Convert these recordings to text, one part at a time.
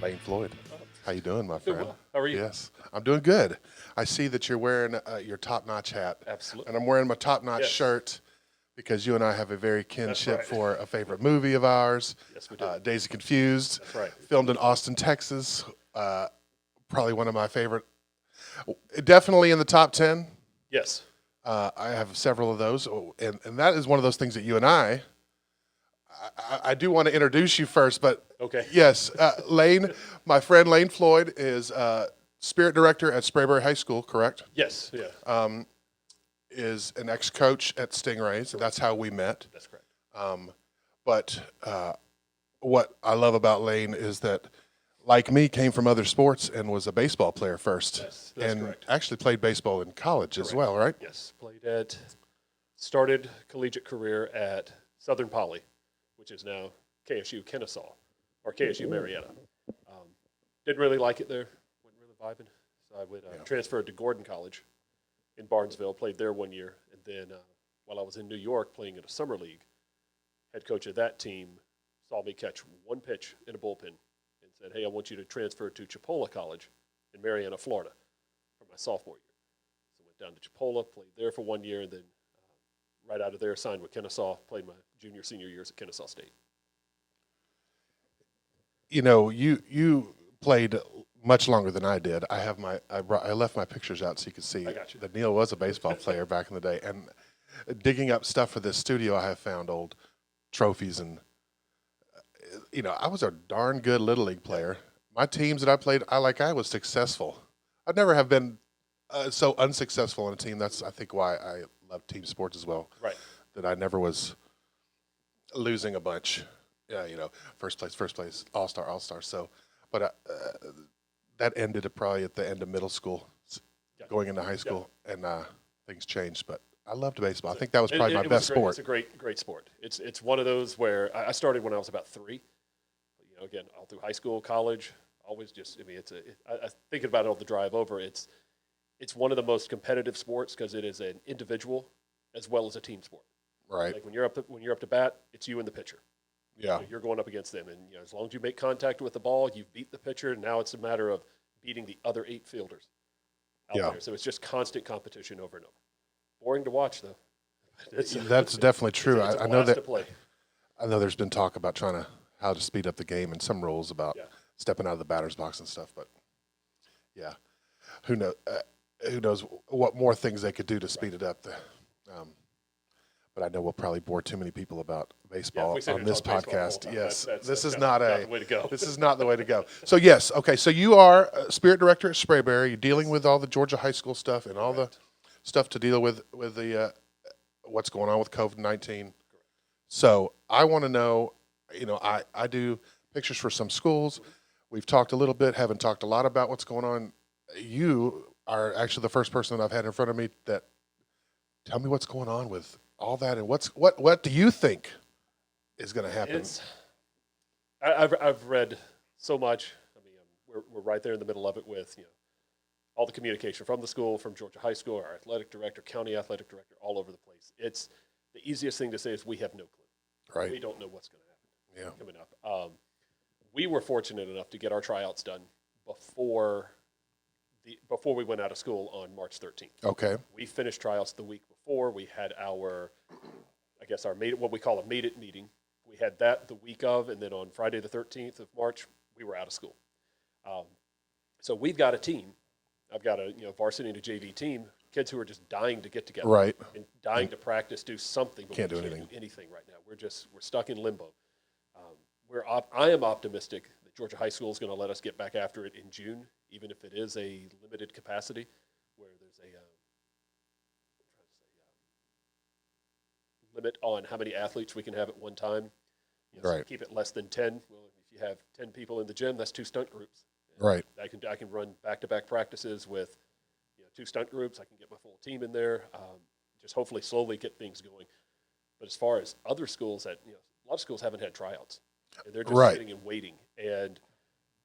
Lane Floyd. How you doing, my Doing friend? well. How are you? Yes, I'm doing good. I see that you're wearing your top-notch hat, Absolutely. and I'm wearing my top-notch Yes. shirt because you and I have a very That's kinship right. for a favorite movie of ours, Yes, we do. Days of Confused, That's right. filmed in Austin, Texas. Probably one of my favorite, definitely in the top 10. Yes. I have several of those, and that is one of those things that you and I do want to introduce you first, but Okay. yes, Lane, my friend Lane Floyd is spirit director at Sprayberry High School, correct? Yes. Yeah. Is an ex-coach at Stingrays, and that's how we met. That's correct. But what I love about Lane is that, like me, came from other sports and was a baseball player first, That's and correct. actually played baseball in college as Correct. well, right? Yes. Started collegiate career at Southern Poly, which is now KSU Kennesaw, or KSU Marietta. Didn't really like it there. Wasn't really vibing. So I went transferred to Gordon College in Barnesville. Played there 1 year, and then while I was in New York playing in a summer league, head coach of that team saw me catch one pitch in a bullpen and said, "Hey, I want you to transfer to Chipola College in Marietta, Florida, for my sophomore year." So I went down to Chipola, played there for 1 year, and then right out of there signed with Kennesaw. Played my junior, senior years at Kennesaw State. You know, you played much longer than I did. I left my pictures out so you could see I got you. that Neil was a baseball player back in the day. And digging up stuff for this studio, I have found old trophies and I was a darn good little league player. My teams that I played, I was successful. I'd never have been so unsuccessful in a team. That's I think why I love team sports as well. Right. That I never was losing a bunch. Yeah, first place, all star. So, but that ended probably at the end of middle school, Yeah. going into high Yeah. school, and things changed. But I loved baseball. I think that was probably my It best was great. sport. It's a great sport. It's one of those where I started when I was about 3. Again, all through high school, college, always just. I mean, I thinking about it on the drive over. It's one of the most competitive sports because it is an individual as well as a team sport. Right. Like when you're up to bat, it's you and the pitcher. Yeah. You're going up against them, and as long as you make contact with the ball, you beat the pitcher. And now it's a matter of beating the other 8 fielders out Yeah. there. So it's just constant competition over and over. Boring to watch though. That's definitely true. It's a I know blast that. to play. I know there's been talk about how to speed up the game and some rules about Yeah. stepping out of the batter's box and stuff. But yeah, who knows? Who knows what more things they could do to speed it up? But I know we'll probably bore too many people about baseball we sit here on and this talk baseball the whole podcast. time. Yes, That's this is not not the way to go. This is not the way to go. So yes, okay. So you are a spirit director at Sprayberry. You're dealing with all the Georgia high school stuff and all the stuff to deal with the what's going on with COVID-19. So I want to know. I do pictures for some schools. We've talked a little bit, haven't talked a lot about what's going on. You are actually the first person that I've had in front of me that tell me what's going on with all that and what do you think is going to happen? I've read so much. I mean, we're right there in the middle of it with all the communication from the school, from Georgia High School, our athletic director, county athletic director, all over the place. It's the easiest thing to say is we have no clue. Right. We don't know what's going to happen coming up. We were fortunate enough to get our tryouts done before we went out of school on March 13th. Okay. We finished tryouts the week before. We had our what we call a made it meeting. We had that the week of, and then on Friday the 13th of March, we were out of school. So we've got a team. I've got a varsity and a JV team, kids who are just dying to get together, Right. and dying to practice, do something. But Can't we do can't do anything right now. We're stuck in limbo. I am optimistic that Georgia High School is going to let us get back after it in June, even if it is a limited capacity, where there's a limit on how many athletes we can have at one time. So Right. keep it less than 10. Well, if you have 10 people in the gym, that's 2 stunt groups. And Right. I can run back-to-back practices with 2 stunt groups. I can get my full team in there. Just hopefully slowly get things going. But as far as other schools a lot of schools haven't had tryouts. And they're just Right. sitting and waiting. And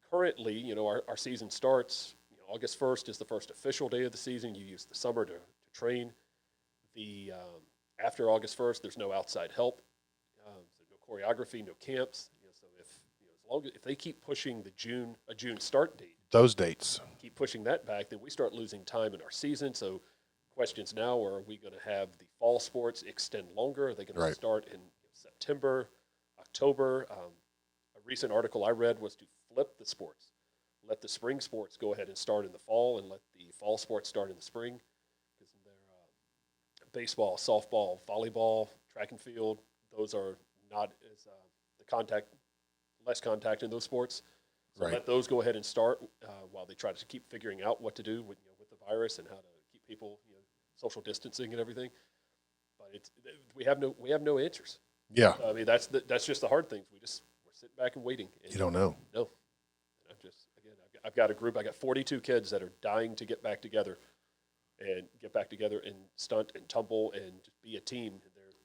currently, our season starts. August 1st is the first official day of the season. You use the summer to train. The after August 1st, there's no outside help, so no choreography, no camps. So if as if they keep pushing a June start date, Those dates. keep pushing that back, then we start losing time in our season. So questions now are we going to have the fall sports extend longer? Are they going to Right. start in September, October? A recent article I read was to flip the sports. Let the spring sports go ahead and start in the fall and let the fall sports start in the spring. Because baseball, softball, volleyball, track and field, those are not as less contact in those sports. So Right. let those go ahead and start while they try to keep figuring out what to do with the virus and how to keep people social distancing and everything. But we have no answers. Yeah. I mean that's just the hard things. We're sitting back and waiting. And You don't know. No, and I've got a group. I got 42 kids that are dying to get back together and stunt and tumble and just be a team.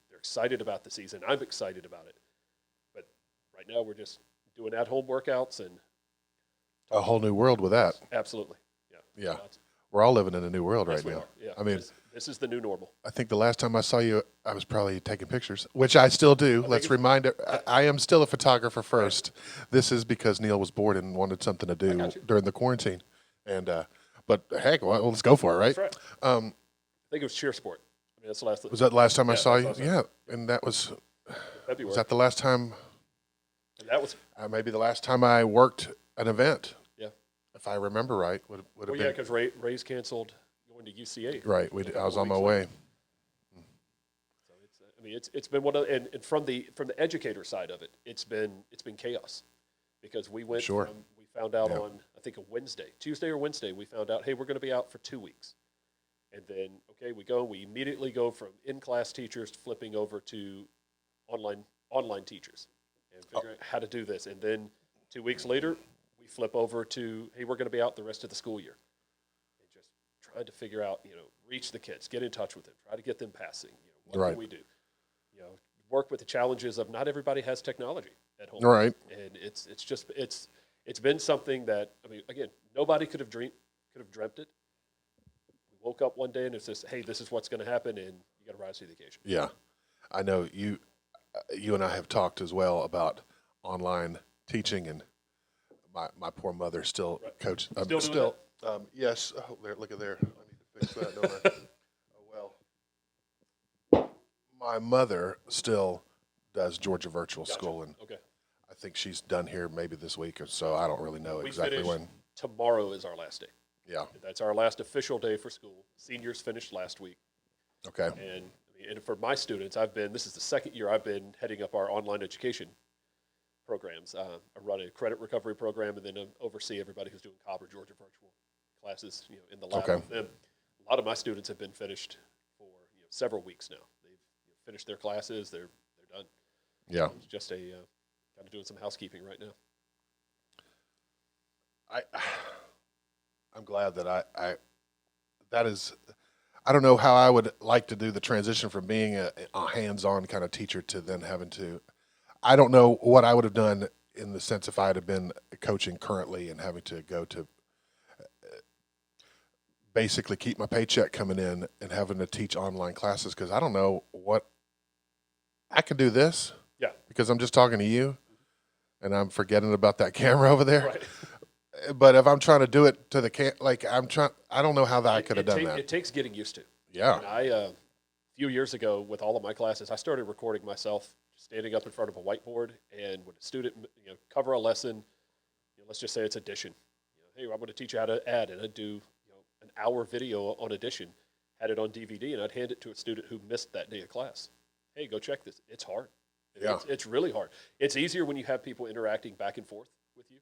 They're excited about the season. I'm excited about it. But right now we're just doing at-home workouts and A whole new world with that. absolutely, yeah. Yeah. We're all living in a new world Yes, right we now. are. Yeah, I mean, this is the new normal. I think the last time I saw you, I was probably taking pictures, which I still do. Let's remind it. I am still a photographer first. This is because Neil was bored and wanted something to do got you. during the quarantine. And but heck, well, let's go for it, right? That's right. I think it was cheer sport. I mean, that's the last. Was that the last time I Yeah, saw that's you? the last Yeah, and that was February. that the last time? And that was Maybe the last time I worked an event, yeah. if I remember right, would have Well, been yeah, because Ray's canceled going to UCA. right. I was on my way. So it's been one of and from the educator side of it, it's been chaos because we went Sure. we found out Yeah. on I think Tuesday or Wednesday, we found out, hey, we're going to be out for 2 weeks. And then, okay, we immediately go from in-class teachers flipping over to online teachers and figuring out how to do this. And then 2 weeks later, we flip over to, hey, we're going to be out the rest of the school year. And just trying to figure out, reach the kids, get in touch with them, try to get them passing. What Right. can we do? Work with the challenges of not everybody has technology at home. Right. And it's been something that, again, nobody could have dreamt it. We woke up one day and it's just, hey, this is what's going to happen, and you got to rise to the occasion. Yeah, I know you and I have talked as well about online teaching, and my poor mother still coaches. Still doing Yes. Oh, there, look at there. I need to fix that, don't I? Oh well. My mother still does Georgia virtual school, and Okay. I think she's done here maybe this week or so. I don't really know We exactly finish when. tomorrow is our last day. Yeah. That's our last official day for school. Seniors finished last week. Okay. And for my students, this is the second year I've been heading up our online education programs. I run a credit recovery program and then oversee everybody who's doing Cobb or Georgia virtual classes, in the lab Okay. with them. A lot of my students have been finished for several weeks now. They've finished their classes. They're done. Yeah. It's just kind of doing some housekeeping right now. I'm glad that I don't know how I would like to do the transition from being a hands-on kind of teacher to then having to, I don't know what I would have done in the sense if I had been coaching currently and having to go to basically keep my paycheck coming in and having to teach online classes, because I don't know what, I can do this Yeah. because I'm just talking to you and I'm forgetting about that camera over there. Right. But if I'm trying to do it to the I don't know how I could have done that. It takes getting used to. Yeah. And a few years ago, with all of my classes, I started recording myself standing up in front of a whiteboard, and when a student, cover a lesson, let's just say it's addition. Hey, I'm going to teach you how to add, and I'd do, an hour video on addition, had it on DVD, and I'd hand it to a student who missed that day of class. Hey, go check this. It's hard. Yeah. It's really hard. It's easier when you have people interacting back and forth with you.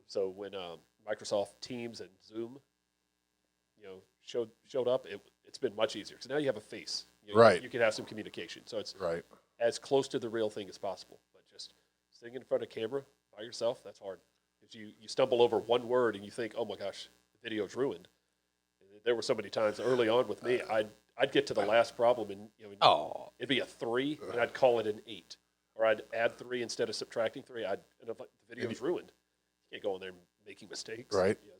So when Microsoft Teams and Zoom, showed up, it's been much easier. So now you have a face. Right. You can have some communication. So it's Right. as close to the real thing as possible. But just sitting in front of camera by yourself, that's hard. Because you stumble over one word and you think, oh my gosh, the video's ruined. And there were so many times early on with me, I'd get to the last problem and it'd be a 3 and I'd call it an 8. Or I'd add 3 instead of subtracting 3. And if the video's ruined. You can't go in there making mistakes. Right. Yeah,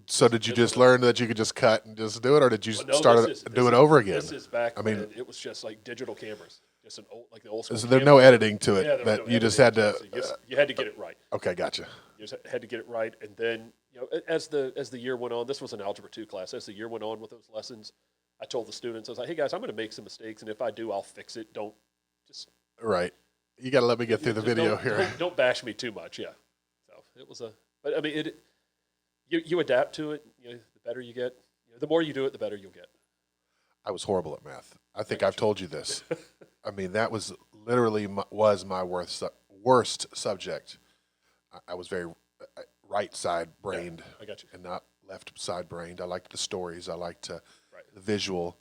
So did you just learn that you could just cut and just do it, or did you no, do it over again? This is back when it was just like digital cameras. just an old, like the old school. So there's no editing to it, Yeah, there was but no you just had editing, to. so you had to get it right. Okay, gotcha. You just had to get it right, and then as the year went on, this was an Algebra 2 class. As the year went on with those lessons, I told the students, I was like, "Hey guys, I'm going to make some mistakes, and if I do, I'll fix it. Don't just Right. You got to let me get through the video don't, here. Don't bash me too much." Yeah. So it was but I mean, you adapt to it. The better you get, the more you do it, the better you'll get. I was horrible at math. I think I've told you this. I mean, that was literally was my worst subject. I was very right side brained, I got you. and not left side brained. I liked the stories. I liked the visual,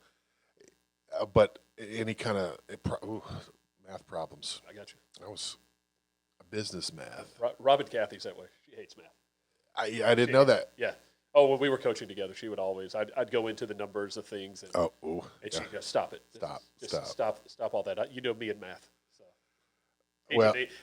but any kind of math problems. I got you. I was a business math. Robin Cathy's that way. She hates math. I didn't know that. Yeah. Oh, when we were coaching together, she would always. I'd go into the numbers of things, and, she'd go, "Stop it! Stop all that! You know me and math." So,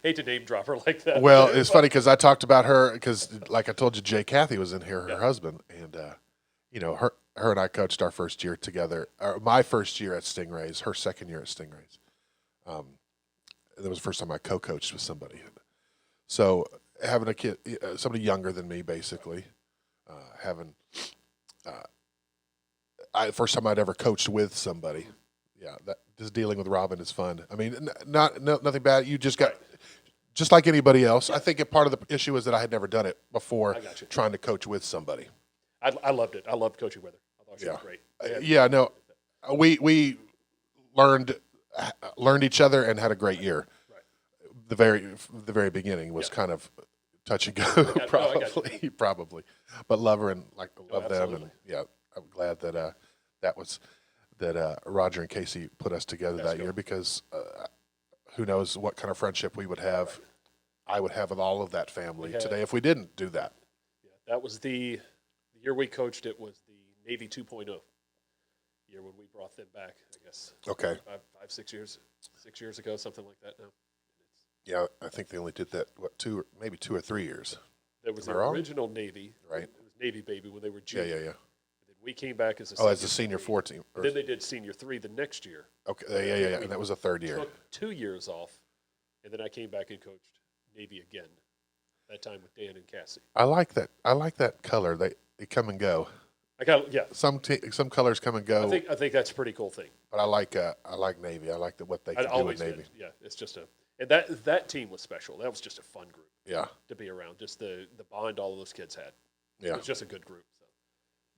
hate to name drop her like that. Well, it's funny because I talked about her because, like I told you, Jay Cathy was in here, her husband, and her and I coached our first year together. My first year at Stingrays, her second year at Stingrays. That was the first time I co-coached with somebody. So having a kid, somebody younger than me, basically. First time I'd ever coached with somebody. Yeah, just dealing with Robin is fun. I mean, nothing bad. You just got, just like anybody else. I think part of the issue is that I had never done it before, trying to coach with somebody. I loved it. I loved coaching with her. I thought she was great. No, we learned each other and had a great year. Right. The very beginning was kind of touch and go, probably, but love her and love them, and I'm glad that Roger and Casey put us together that year, because who knows what kind of friendship we would have. I would have with all of that family today if we didn't do that. Yeah, that was the year we coached. It was the Navy 2.0 year when we brought them back. I guess. Okay. 6 years ago, something like that now. Yeah, I think they only did that, maybe 2 or 3 years. That was the original Navy. Right. It was Navy Baby when they were junior. Yeah. And then we came back as a senior 4 team. And then they did senior 3 the next year. Okay, yeah, and that was a third year. Took 2 years off, and then I came back and coached Navy again, that time with Dan and Cassie. I like that color. They come and go. Some colors come and go. I think that's a pretty cool thing. But I like Navy. I like what they can do with Navy. Yeah, it's just and that team was special. That was just a fun group. Yeah. To be around, just the bond all of those kids had. Yeah. It was just a good group. So.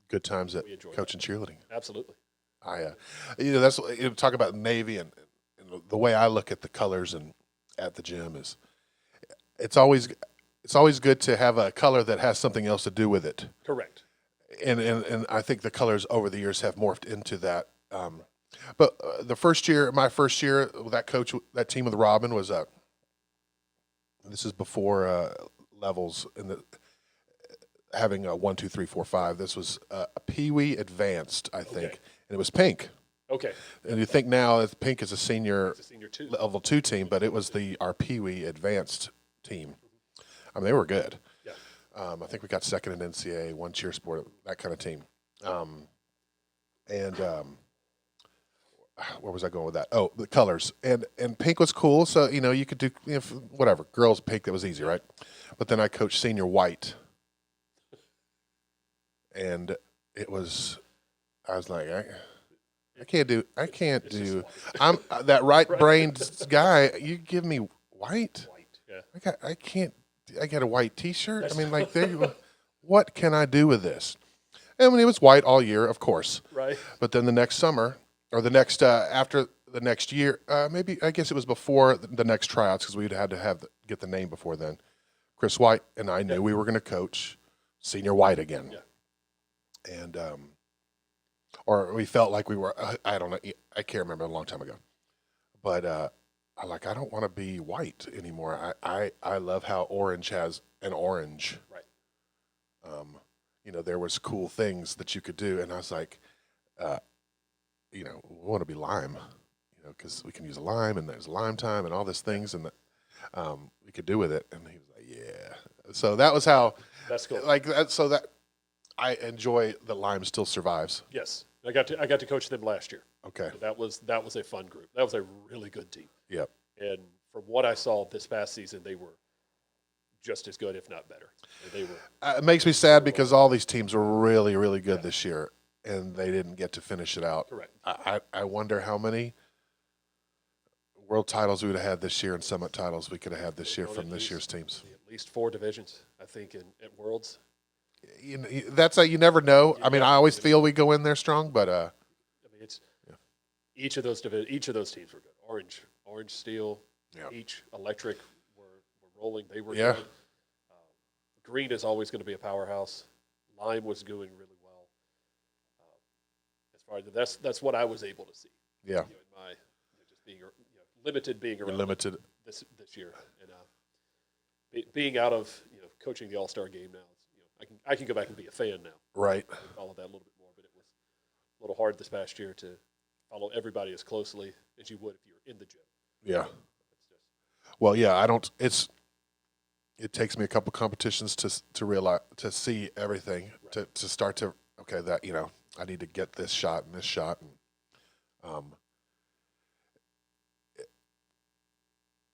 Good times at coaching cheerleading. Absolutely. That's talk about Navy and the way I look at the colors and at the gym is it's always good to have a color that has something else to do with it. Correct. And I think the colors over the years have morphed into that. But my first year, that team with Robin was this is before levels having a 1, 2, 3, 4, 5. This was a Pee Wee Advanced, I think, and it was pink. Okay. And you think now pink is a senior 2. level 2 team, but it was our Pee Wee Advanced team. I mean, they were good. Yeah. I think we got second in NCAA, one cheer sport, that kind of team. Where was I going with that? Oh, the colors. And pink was cool, so you could do whatever. Girls pink, that was easy, right? But then I coached senior white. And I was like, I can't do I'm that right-brained guy, you give me white? Yeah. I got a white T-shirt. I mean, what can I do with this? I mean, it was white all year, of course. Right. But then the next summer, or the next after the next year, maybe I guess it was before the next tryouts, because we'd had to get the name before then. Chris White and I knew we were going to coach senior white again. Yeah. And or we felt like we were. I don't know. I can't remember, a long time ago. But I don't want to be white anymore. I love how orange has an orange. Right. There was cool things that you could do, and I was like, we want to be lime, because we can use a lime, and there's lime time, and all these things, and we could do with it. And he was like, yeah. So that was how. That's cool. So that I enjoy that lime still survives. Yes. I got to coach them last year. Okay. That was a fun group. That was a really good team. Yep. And from what I saw this past season, they were just as good, if not better. And they were. It makes me sad because all these teams were really, really good this year, and they didn't get to finish it out. Correct. I wonder how many world titles we would have had this year and summit titles we could have had this year from this year's teams. At least 4 divisions, I think, at Worlds. You know, that's you never know. I mean, I always feel we go in there strong, but I mean, it's each of those teams were good. Orange, Steel, Peach, Electric were rolling. They were good. Green is always going to be a powerhouse. Lime was doing really well. As far as that's what I was able to see. Yeah. You know, in my just being limited being around limited this year, and being out of coaching the All-Star game now. I can go back and be a fan now. Right. Follow that a little bit more, but it was a little hard this past year to follow everybody as closely as you would if you were in the gym. Yeah. Well, yeah, I don't. It takes me a couple competitions to realize, to see everything, right. to start to that I need to get this shot and this shot, and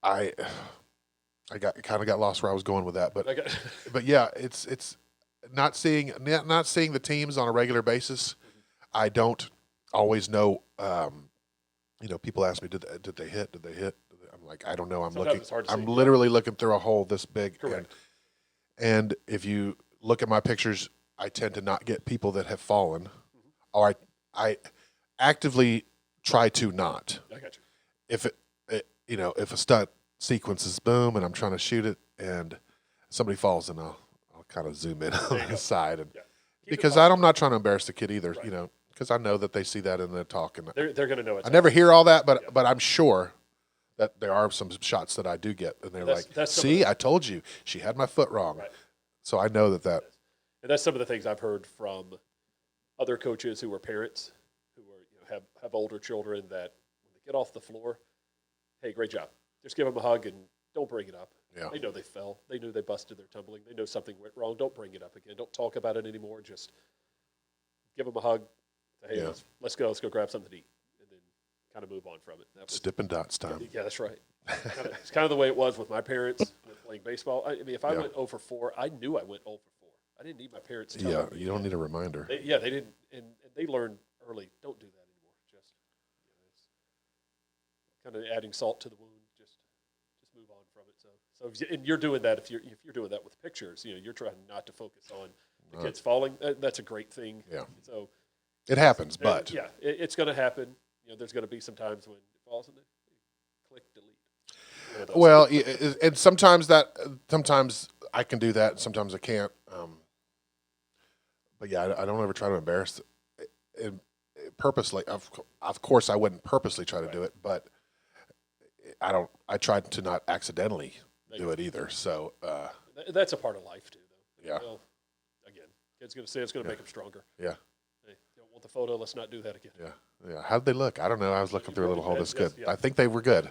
I kind of got lost where I was going with that, but yeah, it's not seeing the teams on a regular basis. I don't always know. People ask me, did they hit? Did they hit? I'm like, I don't know. I'm literally looking through a hole this big. Correct. And if you look at my pictures, I tend to not get people that have fallen, or I actively try to not. I got you. If if a stunt sequence is boom and I'm trying to shoot it and somebody falls, and I'll kind of zoom in on the side, and because I'm not trying to embarrass the kid either, right. Because I know that they see that in the talk, and they're going to know it. I never hear all that, but I'm sure that there are some shots that I do get, and they're see, I told you, she had my foot wrong. Right. So I know that. And that's some of the things I've heard from other coaches who are parents, who are have older children, that when they get off the floor, hey, great job. Just give them a hug and don't bring it up. Yeah. They know they fell. They knew they busted their tumbling. They know something went wrong. Don't bring it up again. Don't talk about it anymore. Just give them a hug. Say, hey, let's go grab something to eat, and then kind of move on from it. It's Dippin' Dots time. Yeah, that's right. It's kind of the way it was with my parents with playing baseball. I mean, if I went 0 for 4, I knew I went 0 for 4. I didn't need my parents to tell me. You don't need a reminder. They didn't, and they learned early, don't do that anymore. Just it's kind of adding salt to the wound. Just move on from it. So and you're doing that if you're doing that with pictures. You're trying not to focus on the kids falling. That's a great thing. Yeah. So it happens, but it's going to happen. There's going to be some times when it falls and then click delete. Well, and sometimes I can do that, and sometimes I can't. But yeah, I don't ever try to embarrass it purposely. Of course, I wouldn't purposely try to do it, but I try to not accidentally do it either. So that's a part of life too, though. Yeah. Well, again, kid's going to say it's going to make them stronger. Yeah. Hey, don't want the photo? Let's not do that again. Yeah. How'd they look? I don't know. I was looking through a little hole. That's good. Yeah. I think they were good.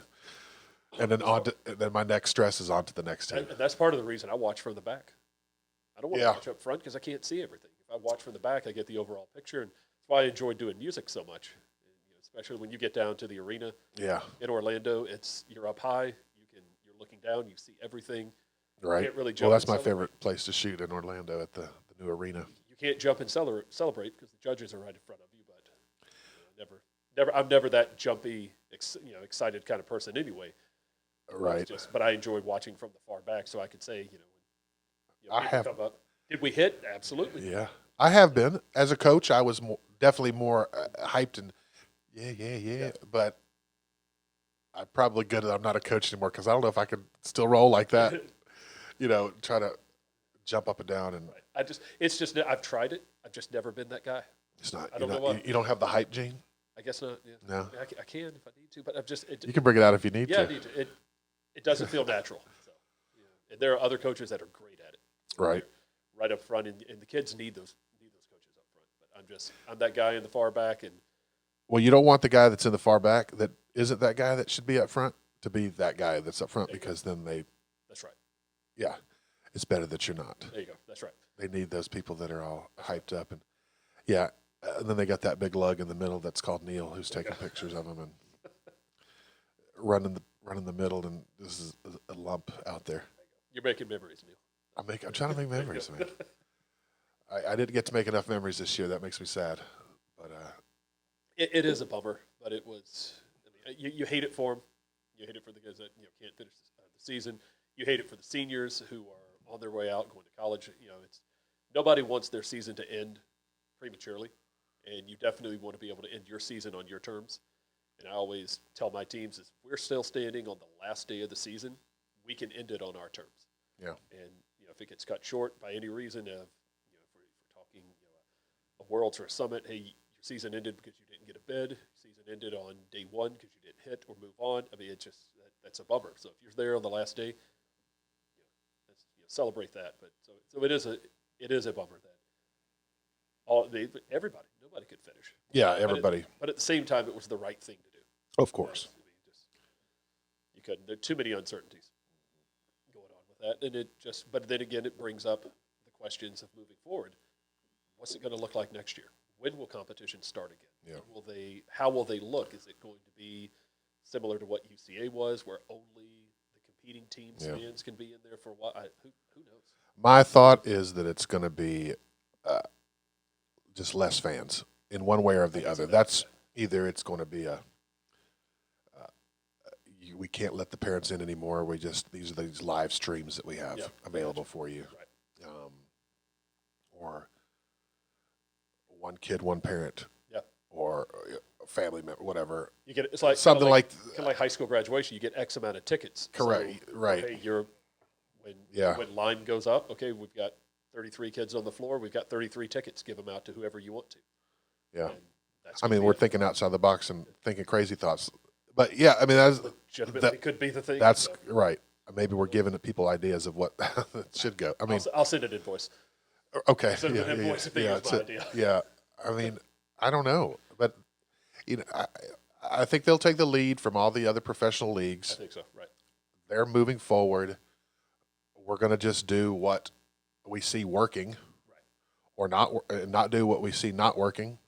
And then my next stress is on to the next team. And that's part of the reason I watch from the back. I don't want to watch up front because I can't see everything. If I watch from the back, I get the overall picture, and that's why I enjoy doing music so much. Especially when you get down to the arena. Yeah. In Orlando, you're up high. You're looking down. You see everything. Right. You can't really jump. Well, that's my favorite place to shoot in Orlando, at the new arena. You can't jump and celebrate because the judges are right in front of you. But I'm never that jumpy, excited kind of person anyway. Right. But I enjoy watching from the far back, so I could say, I have. Come up. Did we hit? Absolutely. Yeah, I have been. As a coach, I was definitely more hyped and yeah. But I'm probably good. I'm not a coach anymore because I don't know if I could still roll like that. Try to jump up and down and. Right. It's just I've tried it. I've just never been that guy. It's not. I don't know why. You don't have the hype gene. I guess not. Yeah. No. I can if I need to, but I've just. You can bring it out if you need to. Yeah, I need to. It doesn't feel natural. So, and there are other coaches that are great at it. Right. Right up front, and the kids need those coaches up front. But I'm that guy in the far back, and. Well, you don't want the guy that's in the far back that isn't that guy that should be up front to be that guy that's up front, because then they. That's right. Yeah, it's better that you're not. There you go. That's right. They need those people that are all hyped up, and yeah, And then they got that big lug in the middle that's called Neil, who's taking pictures of him and running the middle, and this is a lump out there. You're making memories, Neil. I'm trying to make memories, man. I didn't get to make enough memories this year. That makes me sad. But It is a bummer, but it was. I mean, you hate it for them. You hate it for the guys that can't finish the season. You hate it for the seniors who are on their way out, going to college. It's nobody wants their season to end prematurely, and you definitely want to be able to end your season on your terms. And I always tell my teams, is we're still standing on the last day of the season, we can end it on our terms. yeah, And if it gets cut short by any reason, if we're talking a Worlds or a Summit, hey, your season ended because you didn't get a bid. Season ended on day one because you didn't hit or move on. I mean, that's a bummer. So if you're there on the last day, celebrate that. But so it is a bummer that everybody, nobody could finish. yeah, everybody. But at the same time, it was the right thing to do. Of course. I mean, you couldn't. There are too many uncertainties going on with that, and but then again, it brings up the questions of moving forward. What's it going to look like next year? When will competition start again? Yeah. How will they look? Is it going to be similar to what UCA was, where only the competing teams fans can be in there for a while? Who knows? My thought is that it's going to be just less fans in one way or the other. That's either it's going to be we can't let the parents in anymore. These are these live streams that we have available for you, right. or one kid, one parent, or a family member, whatever. You get it's like something kind of like high school graduation. You get X amount of tickets. Correct. So, right. Okay, when line goes up, okay, we've got 33 kids on the floor. We've got 33 tickets. Give them out to whoever you want to. Yeah. And we're thinking outside the box and thinking crazy thoughts. But yeah, I mean, that could be the thing. That's right. Maybe we're giving people ideas of what it should go. I mean, I'll send an invoice. Okay. Send an invoice if they use my idea. Yeah. I mean, I don't know, but I think they'll take the lead from all the other professional leagues. I think so. Right. They're moving forward. We're going to just do what we see working, or not do what we see not working.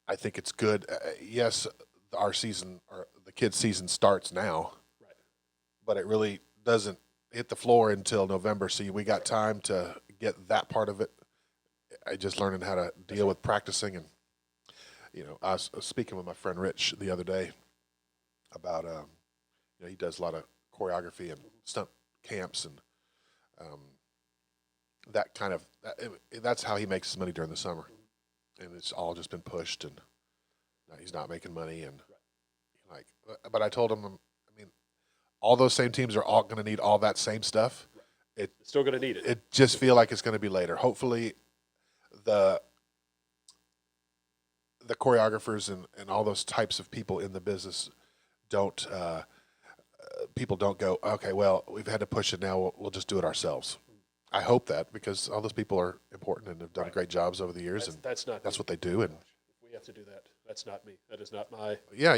I think it's good. Yes, our season, or the kids' season starts now, but it really doesn't hit the floor until November. So we got time to get that part of it. I just learning how to deal with practicing, and I was speaking with my friend Rich the other day about he does a lot of choreography and stunt camps, and that kind of that's how he makes his money during the summer. And it's all just been pushed, and he's not making money. And but I told him, I mean, all those same teams are all going to need all that same stuff. It's still going to need it. It just feel like it's going to be later. Hopefully, the choreographers and all those types of people in the business don't people don't go, okay, well, we've had to push it now. We'll just do it ourselves. I hope that, because all those people are important and have done great jobs over the years, that's what they do. And if we have to do that, that's not me. That is not my. Yeah.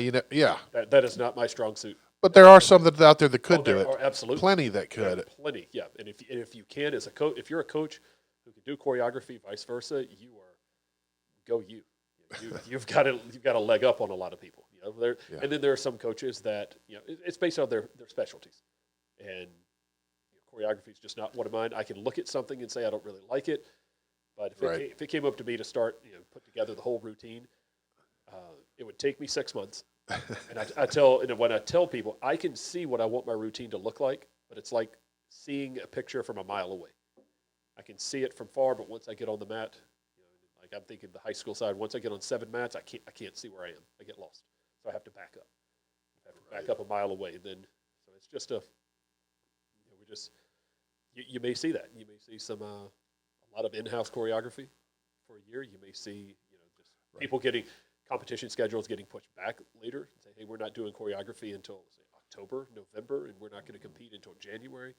That is not my strong suit. But there are some that out there that could do it. Absolutely, plenty that could. Plenty, yeah. And if you can, as a coach, if you're a coach who can do choreography, vice versa, you've got a leg up on a lot of people. And then there are some coaches that it's based on their specialties, and choreography is just not one of mine. I can look at something and say I don't really like it, but if it came up to me to start, put together the whole routine, it would take me 6 months. And when I tell people, I can see what I want my routine to look like, but it's like seeing a picture from a mile away. I can see it from far, but once I get on the mat, like I'm thinking the high school side, once I get on 7 mats, I can't see where I am. I get lost, so I have to back up. Back up a mile away. Then, so it's just you may see that. You may see some a lot of in-house choreography for a year. You may see people getting competition schedules getting pushed back later. Say, hey, we're not doing choreography until say October, November, and we're not going to compete until January.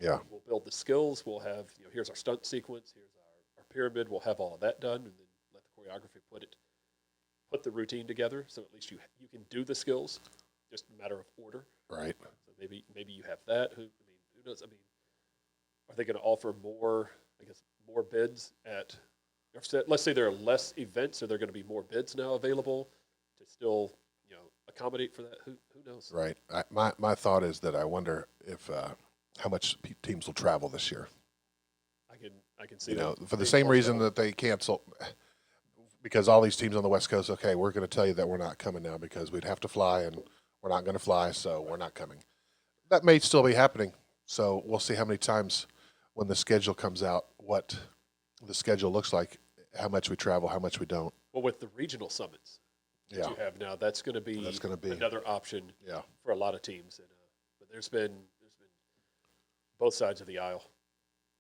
Yeah, we'll build the skills. We'll have here's our stunt sequence. Here's our pyramid. We'll have all of that done, and then let the choreography put the routine together. So at least you can do the skills. Just a matter of order. Right. So maybe you have that. Who knows? I mean, are they going to offer more bids at let's say there are less events, are there going to be more bids now available to still, accommodate for that? Who knows? Right. My thought is that I wonder if how much teams will travel this year. I can see You know, that for the being same flushed reason out. that they cancel, because all these teams on the West Coast, okay, we're going to tell you that we're not coming now because we'd have to fly, and we're not going to fly, so we're not coming. That may still be happening. So we'll see how many times when the schedule comes out, what the schedule looks like, how much we travel, how much we don't. Well, with the regional summits that Yeah. you have now, that's going to be another option Yeah. for a lot of teams. And but there's been both sides of the aisle,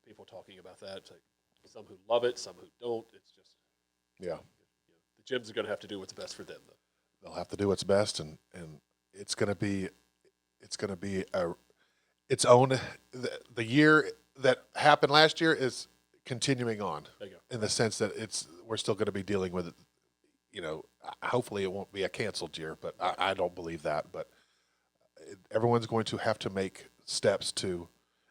people talking about that. It's like some who love it, some who don't. It's just Yeah. the gyms are going to have to do what's best for them, though. They'll have to do what's best, and it's going to be its own. The year that happened last year is continuing on There you go. in the sense that we're still going to be dealing with it. You know, hopefully it won't be a canceled year, but I don't believe that. But everyone's going to have to make steps to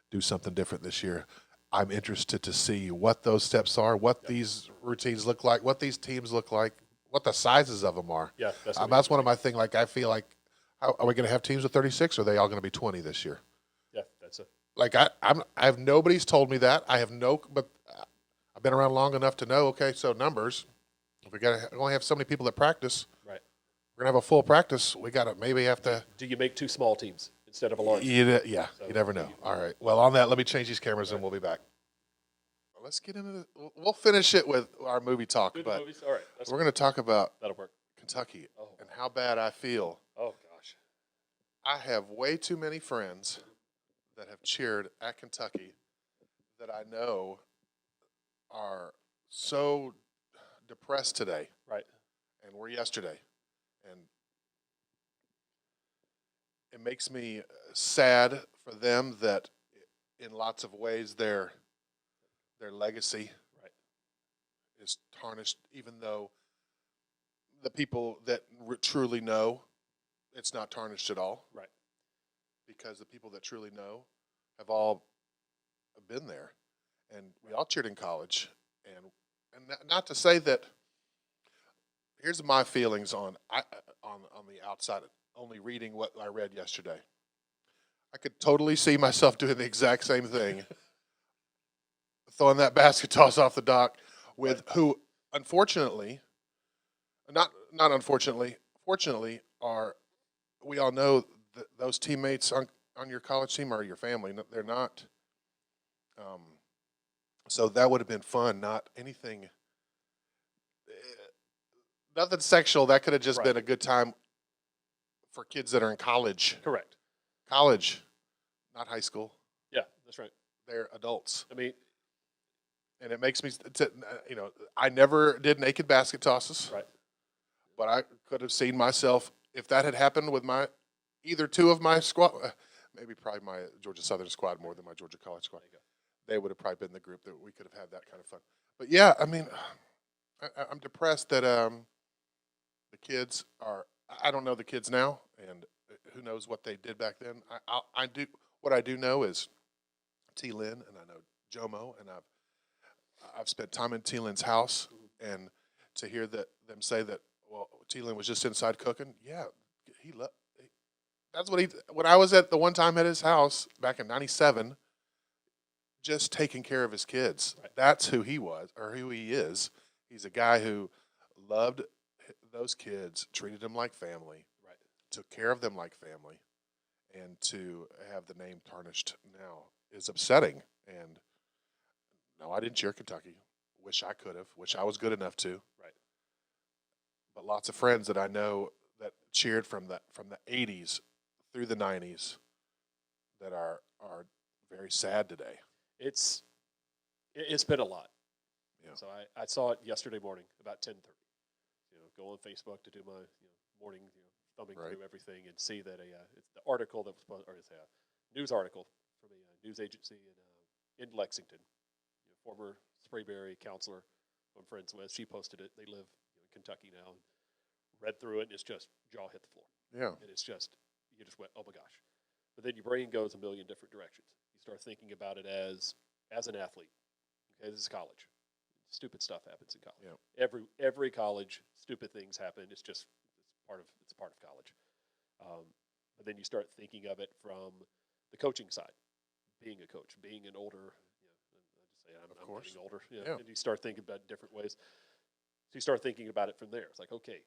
do something different this year. I'm interested to see what those steps are, what these routines look like, what these teams look like, what the sizes of them are. Yeah, That's one of my things. Like, I feel like, how, are we going to have teams with 36, or are they all going to be 20 this year? Yeah, that's it. Like, nobody's told me that. But I've been around long enough to know, okay, so numbers, if we only have so many people that practice, Right. we're going to have a full practice, we got to maybe have to. Do you make two small teams instead of a large? Yeah, So you never know. All right. Well, on that, let me change these cameras and we'll be back. Let's get into we'll finish it with our movie talk, Do the but movies? All right. we're going to talk about That'll work. Kentucky Oh. and how bad I feel. Oh, gosh. I have way too many friends that have cheered at Kentucky that I know are so depressed today Right. and were yesterday. And it makes me sad for them that in lots of ways their legacy Right. is tarnished, even though the people that truly know it's not tarnished at all. Right. Because the people that truly know have all been there, and we all cheered in college. And not to say that. Here's my feelings on the outside, only reading what I read yesterday. I could totally see myself doing the exact same thing, throwing that basket toss off the dock with who, unfortunately, not unfortunately, fortunately, we all know that those teammates on your college team are your family. They're not. So that would have been fun. Not anything. Nothing sexual. That could have just Right. been a good time for kids that are in college. Correct. College, not high school. Yeah, that's right. They're adults. I mean, And it makes me, I never did naked basket tosses. right. But I could have seen myself, if that had happened with either two of my squad, maybe probably my Georgia Southern squad more than my Georgia College squad. They would have probably been the group that we could have had that kind of fun. But yeah, I mean, I'm depressed that the kids are. I don't know the kids now, and who knows what they did back then. I do. What I do know is T. Lynn, and I know Jomo, and I've spent time in T. Lynn's house, and to hear them say that, well, T. Lynn was just inside cooking. Yeah, that's what he. When I was at the one time at his house back in '97. Just taking care of his kids. Right. That's who he was, or who he is. He's a guy who loved those kids, treated them like family, Right. took care of them like family, and to have the name tarnished now is upsetting. And no, I didn't cheer Kentucky. Wish I could have. Wish I was good enough to. Right. But lots of friends that I know that cheered from the '80s through the '90s that are very sad today. It's been a lot. Yeah. So I saw it yesterday morning about 10:30. Go on Facebook to do my morning thumbing Right. through everything and see that it's the article that was or it's a news article from a news agency in Lexington. Former Sprayberry counselor I'm friends with. She posted it. They live in Kentucky now. And read through it and it's just jaw hit the floor. Yeah. And it's just you just went, oh my gosh. But then your brain goes a million different directions. You start thinking about it as an athlete. Okay, this is college. stupid stuff happens in college. Yeah. Every college, stupid things happen. It's part of college. But then you start thinking of it from the coaching side, being a coach, being an older, I'm getting older, and you start thinking about different ways. So you start thinking about it from there. It's like, okay,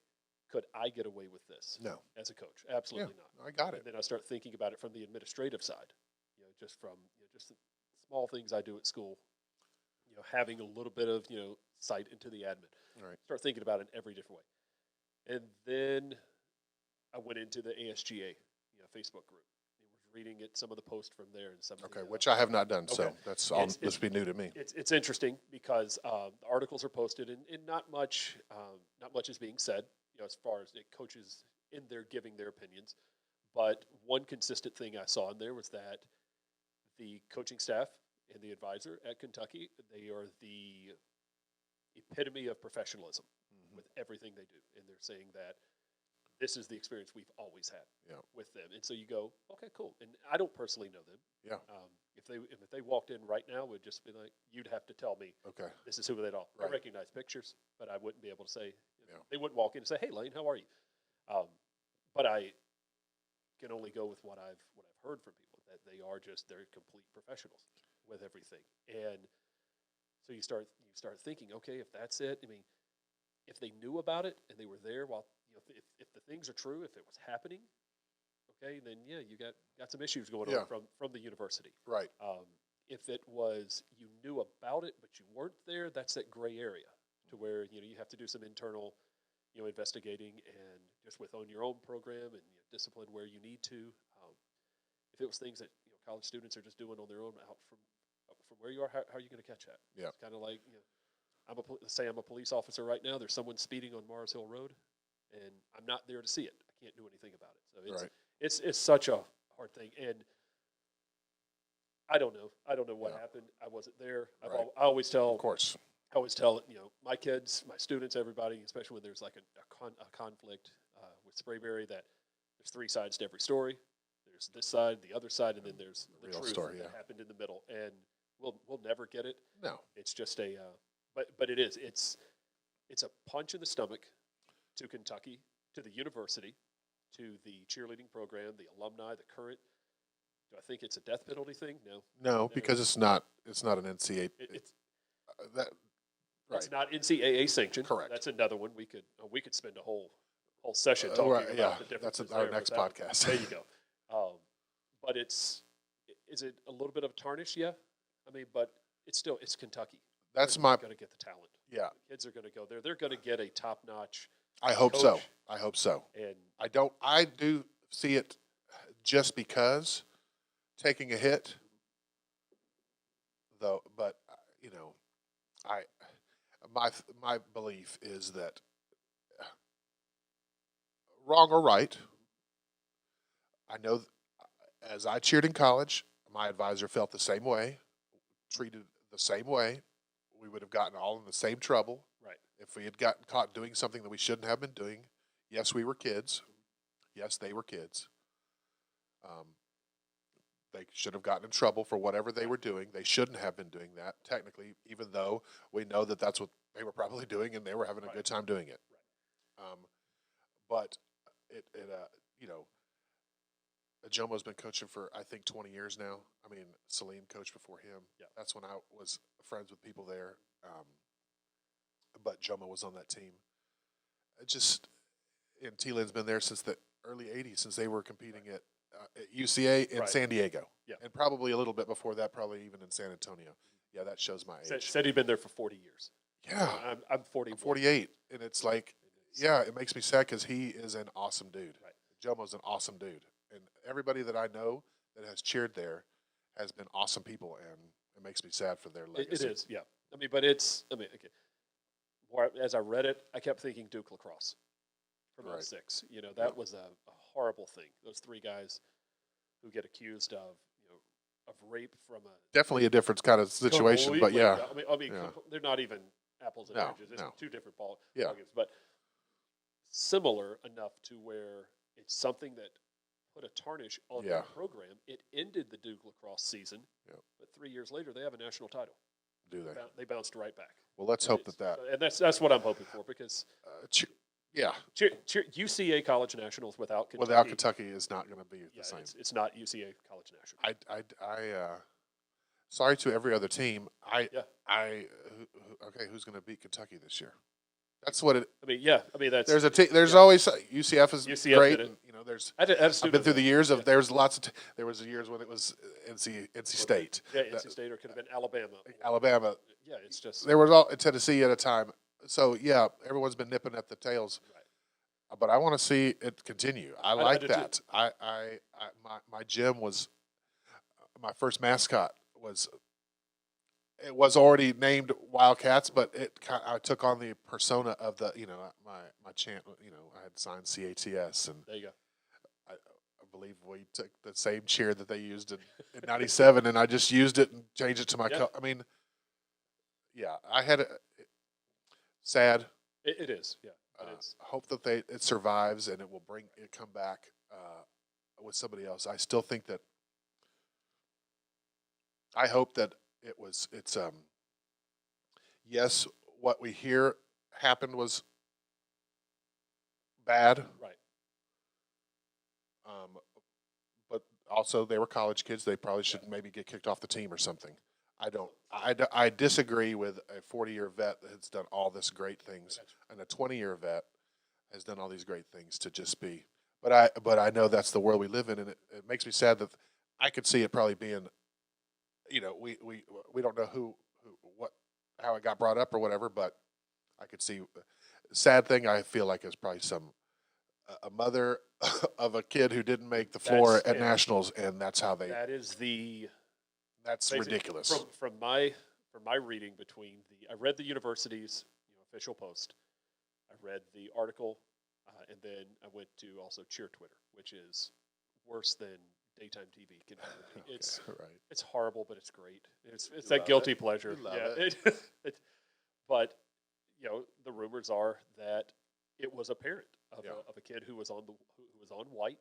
could I get away with this? No. As a coach, absolutely not. I got it. And then I start thinking about it from the administrative side, just from just the small things I do at school, having a little bit of sight into the admin. Right. Start thinking about it in every different way, and then I went into the ASGA, Facebook group. I was reading some of the posts from there, and some. Okay, which I have not done, so Okay. that's all. This will be new to me. It's interesting because the articles are posted, and not much is being said, as far as the coaches in there giving their opinions. But one consistent thing I saw in there was that the coaching staff and the advisor at Kentucky, they are the epitome of professionalism with everything they do, and they're saying that this is the experience we've always had with them. And so you go, okay, cool. And I don't personally know them. Yeah. If they walked in right now, it would just be like, you'd have to tell me, Okay. this is who they are. Right. I recognize pictures, but I wouldn't be able to say. They wouldn't walk in and say, "Hey, Lane, how are you?" But I can only go with what I've heard from people, that they're complete professionals with everything. And so you start thinking, okay, if that's it, I mean, if they knew about it and they were there while if the things are true, if it was happening, okay, then you got some issues going on from the university. Right. If it was you knew about it but you weren't there, that's that gray area to where you have to do some internal investigating and just on your own program and discipline where you need to. If it was things that college students are just doing on their own out from where you are, how are you going to catch that? Yeah. It's kind of like say I'm a police officer right now. There's someone speeding on Mars Hill Road, and I'm not there to see it. I can't do anything about it. So it's such a hard thing, and I don't know what happened. I wasn't there. I always tell. Of course. I always tell my kids, my students, everybody, especially when there's like a conflict with Sprayberry, that there's three sides to every story. There's this side, the other side, and then there's the real truth story, that happened in the middle. And we'll never get it. No. It's just but it is. It's a punch in the stomach to Kentucky, to the university, to the cheerleading program, the alumni, the current. Do I think it's a death penalty thing? No. No, because it's not an NCAA. It's not NCAA sanctioned. Correct. That's another one. We could spend a whole session talking about the differences. That's our next podcast. There you go. But is it a little bit of a tarnish? Yeah. I mean, but it's Kentucky. That's They're going to get the talent. Yeah. The kids are going to go there. They're going to get a top-notch. I hope coach. so. I hope so. And I do see it just because taking a hit, though. But my belief is that wrong or right. I know as I cheered in college, my advisor felt the same way, treated the same way. We would have gotten all in the same trouble. Right. If we had gotten caught doing something that we shouldn't have been doing. Yes, we were kids. Yes, they were kids. They should have gotten in trouble for whatever they were doing. They shouldn't have been doing that, technically, even though we know that that's what they were probably doing and they were having a good time doing it. Right. But Jomo's been coaching for, I think, 20 years now. I mean, Salim coached before him. Yeah. That's when I was friends with people there. But Jomo was on that team. And T-Lin's been there since the early 80s, since they were competing at UCA in San Diego. Yeah. And probably a little bit before that, probably even in San Antonio. Yeah, that shows my age. Said he'd been there for 40 years. Yeah. I'm 40. I'm 48. And it's like, it makes me sad because he is an awesome dude. Right. Jomo's an awesome dude. And everybody that I know that has cheered there has been awesome people, and it makes me sad for their legacy. It is, yeah. As I read it, I kept thinking Duke lacrosse from 06. That was a horrible thing. Those three guys who get accused of rape from a definitely a different kind of situation, but yeah. They're not even apples and oranges. It's two different ball games, but similar enough to where it's something that put a tarnish on their program. It ended the Duke lacrosse season, but 3 years later they have a national title. Do they? They bounced right back. Well, let's hope that. And that's what I'm hoping for, because Yeah, UCA College Nationals without Kentucky. without Kentucky is not going to be the same. It's not UCA College National. Sorry to every other team. Yeah. Okay, who's going to beat Kentucky this year? That's what it. I mean, yeah. I mean, that's There's always UCF is UCF great. did it. And, you know, there's. I've been through the years of there's lots of. There was years when it was NC State. Yeah, NC State, or it could have been Alabama. Alabama. Yeah, it's just There was all Tennessee at a time. So yeah, everyone's been nipping at the tails. Right. But I want to see it continue. I like do that. too. My gym was my first mascot was. It was already named Wildcats, but I took on the persona of the my chant. I had signed CATS, and there you go. I believe we took the same cheer that they used in '97, and I just used it and changed it to my. I mean, yeah, I had sad. It is, yeah. It is. Hope that it survives and it will come back with somebody else. I still think that. I hope that it's yes, what we hear happened was bad. Right. But also they were college kids. They probably should maybe get kicked off the team or something. I disagree with a 40-year vet that's done all this great things, and a 20-year vet has done all these great things to just be. But I know that's the world we live in, and it makes me sad that I could see it probably being. We don't know how it got brought up or whatever, but I could see. Sad thing I feel like is probably a mother of a kid who didn't make the floor at nationals, and that's how they. That's ridiculous. From my reading I read the university's official post, I read the article, and then I went to also Cheer Twitter, which is worse than daytime TV can be. It's horrible, but it's great. It's that guilty pleasure. But the rumors are that it was a parent of a kid who was on white,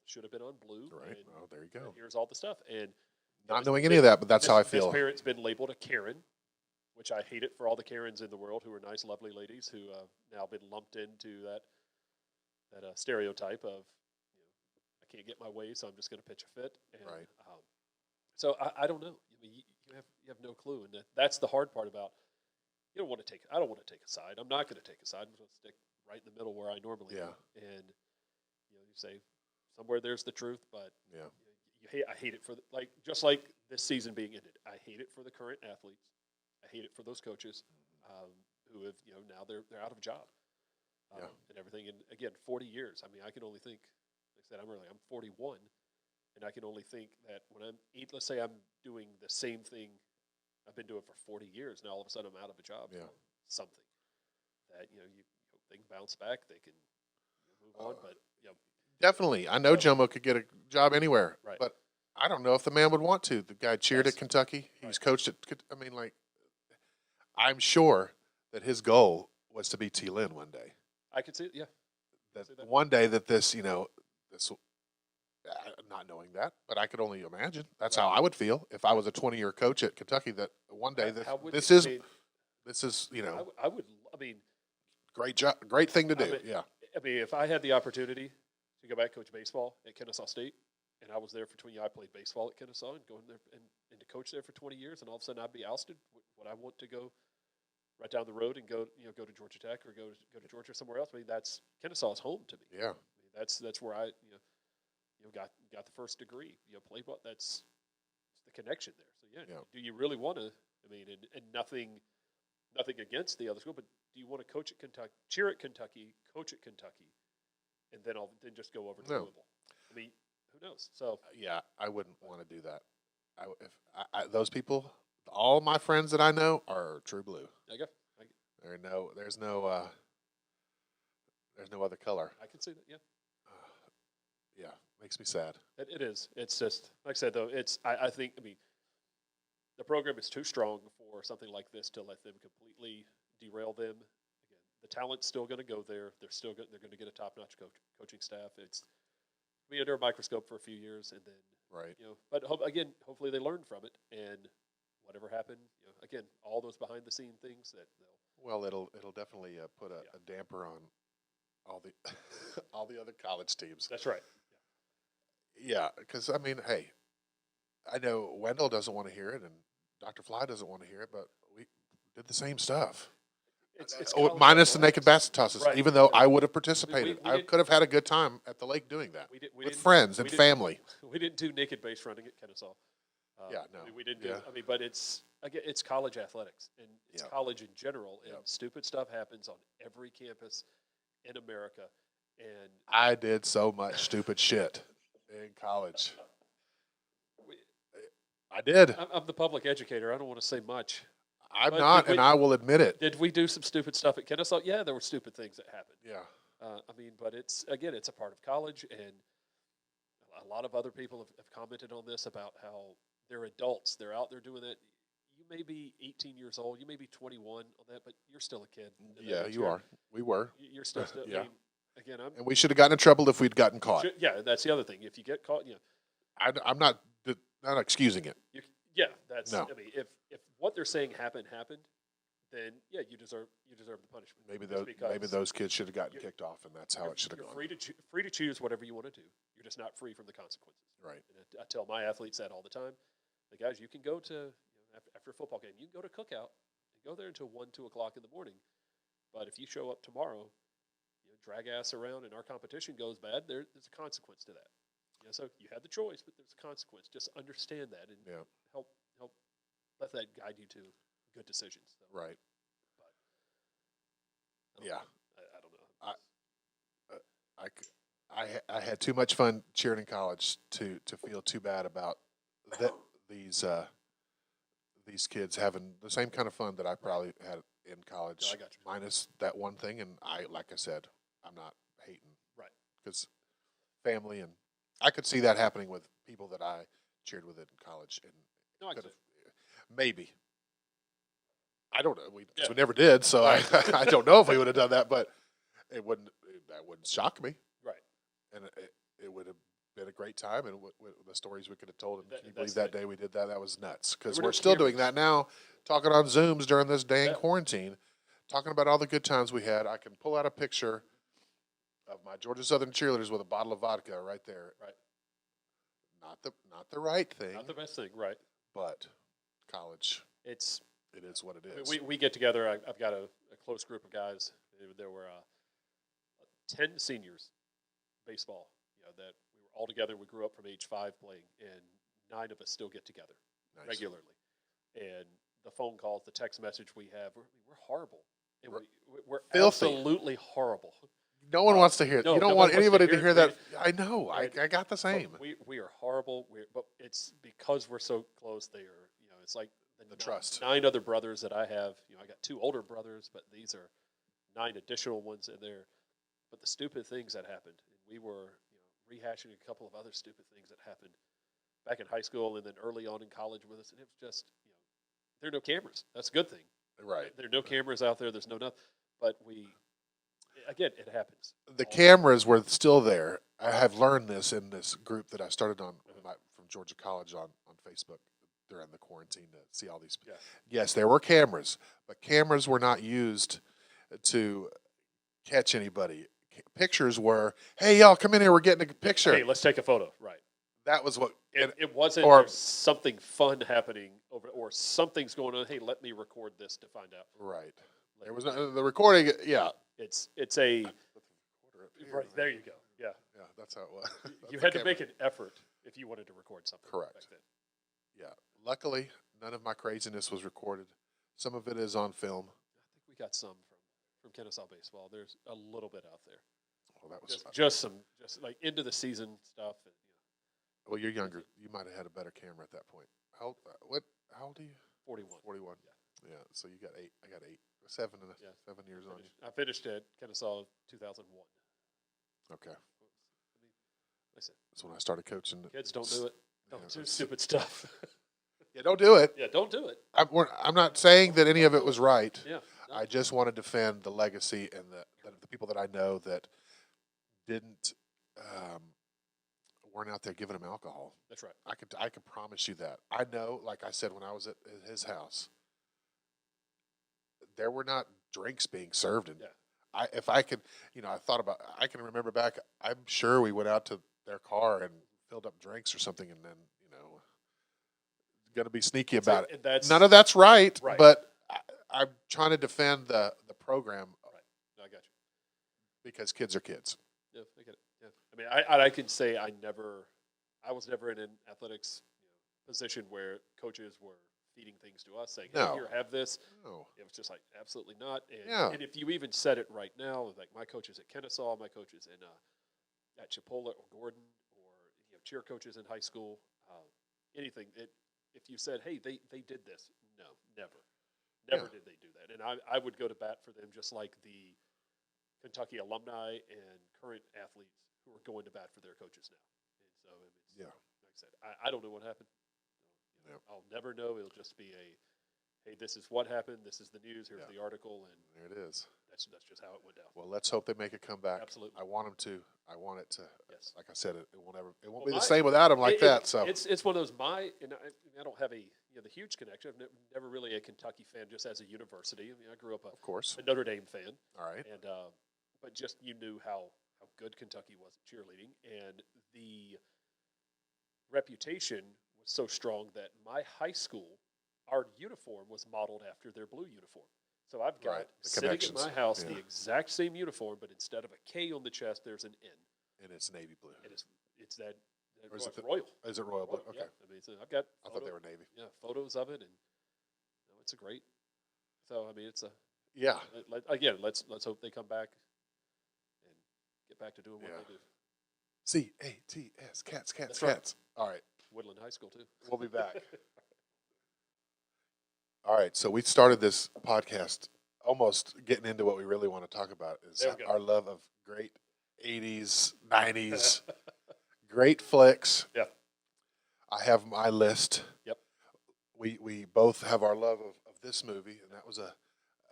should have been on blue. Right. Oh, there you go. Here's all the stuff, and not knowing any of that, but that's how I feel. This parent's been labeled a Karen, which I hate it for all the Karens in the world who are nice, lovely ladies who have now been lumped into that stereotype of. I can't get my way, so I'm just going to pitch a fit. And, right. So I don't know. I mean, you have no clue, and that's the hard part about. I don't want to take a side. I'm not going to take a side. I'm going to stick right in the middle where I normally am. And you say somewhere there's the truth, but I hate it for just like this season being ended. I hate it for the current athletes. I hate it for those coaches who have now they're out of a job and everything. And again, 40 years. I mean, I can only think. I'm 41, and I can only think that when let's say I'm doing the same thing I've been doing for 40 years. Now all of a sudden I'm out of a job. Yeah. Something that you hope they can bounce back. They can move on, but definitely. I know Jomo could get a job anywhere, right. But I don't know if the man would want to. The guy cheered at Kentucky. He's coached at. I mean, I'm sure that his goal was to be T. Lynn one day. I could see it. Yeah. That one day that this, not knowing that, but I could only imagine. That's how I would feel if I was a 20-year coach at Kentucky. That one day this is. I would. I mean, great job, great thing to do. I mean, if I had the opportunity to go back and coach baseball at Kennesaw State, and I was there for 20 years, I played baseball at Kennesaw and go in there and to coach there for 20 years, and all of a sudden I'd be ousted. Would I want to go right down the road and go to Georgia Tech or go to Georgia or somewhere else? I mean, that's Kennesaw's home to me. Yeah. I mean, that's where I got the first degree. Played ball. That's the connection there. So do you really want to? I mean, and nothing against the other school, but do you want to coach at Kentucky, cheer at Kentucky, coach at Kentucky, and then just go over to Louisville? I mean, who knows? So I wouldn't want to do that. If those people, all my friends that I know are true blue. There you go. There's no other color. I can see that. Yeah. Makes me sad. It is. It's just like I said though. I think the program is too strong for something like this to let them completely derail them. Again, the talent's still going to go there. They're going to get a top-notch coaching staff. It's be under a microscope for a few years, and then right. But hopefully they learn from it, and whatever happened, again, all those behind the scene things that they'll. Well, it'll definitely put a damper on all the all the other college teams. That's right. Yeah, because I mean, hey, I know Wendell doesn't want to hear it, and Dr. Fly doesn't want to hear it, but we did the same stuff. It's Minus the naked basket tosses, Right. even though I would have participated. we I did- could have had a good time at the lake doing that We with didn't- friends and we didn't- family. We didn't do naked base running at Kennesaw. Yeah, no. We didn't do. Yeah. I mean, but it's again, it's college athletics and it's Yeah. college in general, and Yeah. stupid stuff happens on every campus in America. And I did so much stupid shit in college. we, I did. I'm the public educator. I don't want to say much. I'm but not, did and we- I will admit it. Did we do some stupid stuff at Kennesaw? Yeah, there were stupid things that happened. Yeah. I mean, but it's again, it's a part of college, and a lot of other people have commented on this about how they're adults. They're out there doing that. You may be 18 years old. You may be 21 on that, but you're still a kid. in that Yeah, age you group. are. We were. You're still. Yeah. I mean, again, I'm. And we should have gotten in trouble if we'd gotten caught. Yeah, that's the other thing. If you get caught, I'm not excusing it. yeah, that's. No. I mean, if what they're saying happened, then yeah, you deserve the punishment. Maybe Just because those kids should have gotten you're- kicked off, and that's how it should have You're gone. free to choose whatever you want to do. You're just not free from the consequences. Right. And I tell my athletes that all the time. The guys, you can go to after a football game, you can go to cookout and go there until 1, 2 o'clock in the morning. But if you show up tomorrow, drag ass around and our competition goes bad, there's a consequence to that. So you had the choice, but there's a consequence. Just understand that and Yeah. help let that guide you to good decisions. So, Right. I don't Yeah. know. I don't know. I had too much fun cheering in college to feel too bad about these kids having the same kind of fun that I probably had in college. No, I got you. Minus that one thing, and like I said, I'm not hating. Right. Because family, and I could see that happening with people that I cheered with in college, and No, I could get have maybe. I don't know. We Yeah. never did, so I I don't know if we would have done that, but that wouldn't shock me, Right. and it would have been a great time, and the stories we could have told. And That- can you that's believe that the- day we did that? That was nuts, because There were we're no still doing cameras. that now, talking on Zooms during this dang Yeah. quarantine, talking about all the good times we had. I can pull out a picture of my Georgia Southern cheerleaders with a bottle of vodka right there. Right. Not the right thing, Not the best thing, right? but college, It's it is what it I mean, is. we get together. I've got a close group of guys. There were 10 seniors, baseball. That we were all together. We grew up from age 5 playing, and 9 of us still get together Nice. regularly. And the phone calls, the text message we have, we're horrible. And we're Filthy. absolutely horrible. No one wants to hear it. No, You don't no want one wants to anybody to hear hear it. that. I know. I got the But same. we are horrible. But it's because we're so close. They are. It's like The trust. 9 other brothers that I have. I got 2 older brothers, but these are 9 additional ones in there. But the stupid things that happened, and we were rehashing a couple of other stupid things that happened back in high school and then early on in college with us, and it was just there are no cameras. That's a good thing. Right. There are no cameras out there. There's no nothing. But again, it happens. The cameras were still there. I have learned this in this group that I started on from Georgia College on Facebook during the quarantine to see all these. Yeah. Yes, there were cameras, but cameras were not used to catch anybody. Pictures were, hey, y'all, come in here. We're getting a picture. Hey, let's take a photo. Right. That was what. It wasn't or- there's something fun happening or something's going on. Hey, let me record this to find out. Right. There was no, the recording. Yeah. It's a right there. You go. Yeah. Yeah, that's how it was. You had to make an effort if you wanted to record something. Correct. Back then. Yeah. Luckily, none of my craziness was recorded. Some of it is on film. I think we got some from Kennesaw baseball. There's a little bit out there. Well, that was. Just like end of the season stuff. And, Well, you're younger. You might have had a better camera at that point. How old are you? 41. 41. Yeah. So you got 8. I got 8. 7 years on you. I finished at Kennesaw 2001. Okay. Listen, That's when I started coaching. kids don't do it. Don't Yeah, do it's- stupid stuff. Yeah, don't do it. Yeah, don't do it. I'm not saying that any of it was right. Yeah. no. I just want to defend the legacy and the people that I know that didn't weren't out there giving him alcohol. That's right. I could promise you that. I know, like I said, when I was at his house, there were not drinks being served. And Yeah. if I could, I can remember back, I'm sure we went out to their car and filled up drinks or something, and then, going to be sneaky about it. And that's None of that's right, right. but I'm trying to defend the program Right. No, I got you. because kids are kids. Yeah, I get it. Yeah. I mean, I can say I was never in an athletics position where coaches were feeding things to us, saying, "Hey, No. here, have this." No. It was just like absolutely not. And, Yeah. and if you even said it right now, like my coaches at Kennesaw, my coaches in at Chipola or Gordon, or cheer coaches in high school, anything. If you said, "Hey, they did this," no, never did they do that. And I would go to bat for them, just like the Kentucky alumni and current athletes who are going to bat for their coaches now. And so, like I said, I don't know what happened. I'll never know. It'll just be hey, this is what happened. This is the news. Here's the article, and there it is. That's just how it went down. Well, let's hope they make a comeback. Absolutely. I want them to. I want it to. Yes. Like I said, it won't be the same without them like that. So it's one of those. And I don't have the huge connection. I'm never really a Kentucky fan, just as a university. I mean, I grew up of course a Notre Dame fan. All right. And but just you knew how good Kentucky was at cheerleading, and the reputation was so strong that my high school, our uniform was modeled after their blue uniform. So I've got sitting at my house the exact same uniform, but instead of a K on the chest, there's an N. And it's navy blue. And it's that or is it royal. Is it royal blue? Okay. Yeah. I mean, I've got. I thought they were navy. Yeah, photos of it, and it's a great. So I mean, it's a. Yeah. Again, let's hope they come back and get back to doing what they do. CATS, cats. That's right. All right. Woodland High School too. We'll be back. All right, so we started this podcast almost getting into what we really want to talk about is our love of great 80s, 90s, great flicks. Yeah. I have my list. Yep. We both have our love of this movie, and that was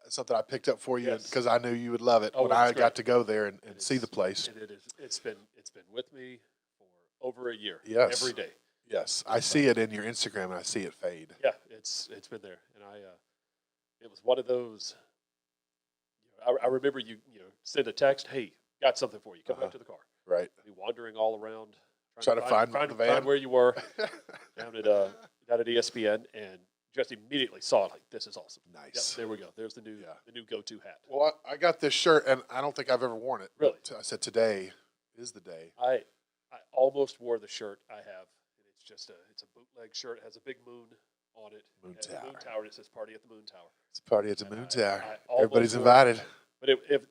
something I picked up for you because I knew you would love it when I got to go there and see the place. And it's been with me for over a year. Yes. Every day. Yes, I see it in your Instagram, and I see it fade. Yeah, it's been there, and it was one of those. I remember you send a text, "Hey, got something for you. Come back to the car." Right. Be wandering all around, trying to find the van. Find where you were. down at ESPN, and just immediately saw it. Like, this is awesome. Nice. Yep, there we go. There's the new go-to hat. Well, I got this shirt, and I don't think I've ever worn it. Really? I said today is the day. I almost wore the shirt I have. It's a bootleg shirt. It has a big moon on it. Moon it Tower. Moon Tower. It says "Party at the Moon Tower." It's a party at the Moon Tower. I almost Everybody's wore invited. it. But if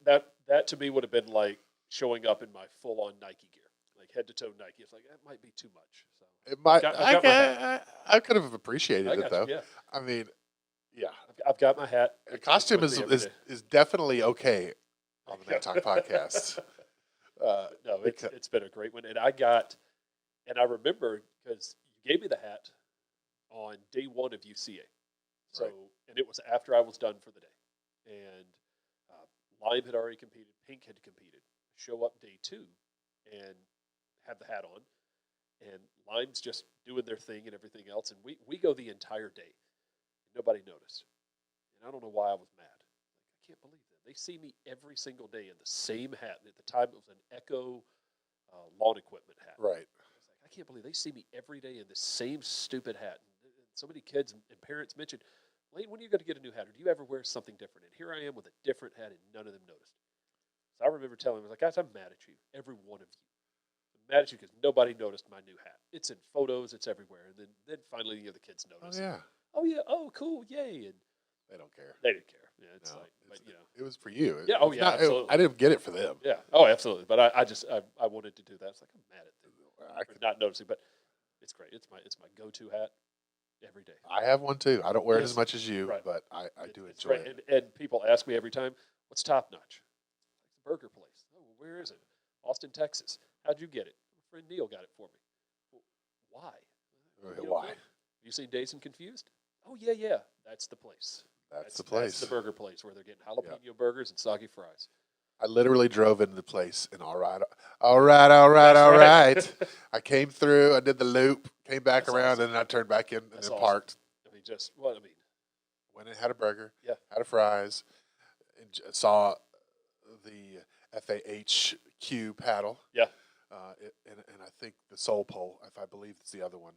that to me would have been like showing up in my full-on Nike gear, like head-to-toe Nike. It's like that might be too much. So It might. I could have appreciated it though. Yeah. I mean, yeah. I've got my hat. The costume is definitely okay on the Nap Talk podcast. No, it's been a great one, and I remember because you gave me the hat on day one of UCA, so and it was after I was done for the day, and Lime had already competed, Pink had competed. Show up day two, and have the hat on, and Lime's just doing their thing and everything else, and we go the entire day, and nobody noticed, and I don't know why I was mad. I can't believe that they see me every single day in the same hat, and at the time it was an Echo lawn equipment hat. Right. I can't believe they see me every day in the same stupid hat. And so many kids and parents mentioned, "Lane, when are you going to get a new hat? Or do you ever wear something different?" And here I am with a different hat, and none of them noticed. So I remember telling them, I was like, "Guys, I'm mad at you, every one of you. I'm mad at you because nobody noticed my new hat. It's in photos, it's everywhere." And then finally, the kids noticed. Oh yeah. Oh yeah. Oh cool. Yay. And they don't care. They didn't care. Yeah, it's No, like, but it was for you. Yeah. Oh yeah. Absolutely. I didn't get it for them. Yeah. Oh, absolutely. But I wanted to do that. It's like I'm mad at them for not noticing, but it's great. It's my go-to hat every day. I have one too. I don't wear it as much as you, but I do enjoy it. And people ask me every time, "What's Top Notch?" It's a burger place. "Oh, well, where is it?" "Austin, Texas." "How'd you get it?" "My friend Neil got it for me." "Well, why?" Why? Have you seen Dazed and Confused? "Oh yeah. That's the place. That's the place. That's the burger place where they're getting jalapeno burgers and soggy fries." I literally drove into the place and all right. I came through, I did the loop, came back around, and then I turned back in and then parked. I mean, Went and had a burger. Yeah. Had a fries. And saw the FAHQ paddle. Yeah. And I think the Soul Pole, if I believe it's the other one.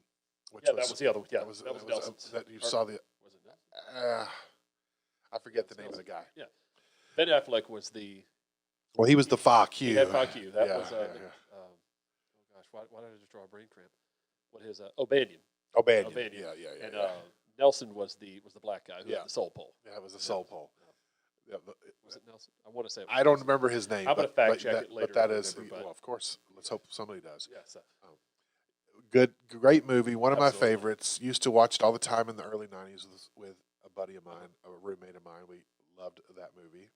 Which Yeah, that was the other one. Yeah, that was Nelson's. that you Or- saw the. Was it Nelson? I forget the Nelson. name of the guy. Yeah. Ben Affleck was the. Well, he was the FAQ. He had fuck you. That Yeah, was. yeah. Oh gosh, why did I just draw a brain cramp? What his O'Banion. O'Banion. O'Banion. Yeah. And Nelson was the black guy who Yeah. had the soul pole. Yeah, it was the Soul Pole. Yeah, Was it Nelson? I want to say. It was I don't Nelson. remember his name. I'm gonna but- fact but check that- it later But that if I is, remember, but- well, of course. Let's hope somebody does. Yeah. So, Great movie. One of my Absolutely. favorites. Used to watch it all the time in the early '90s with a buddy of mine, a roommate of mine. We loved that movie.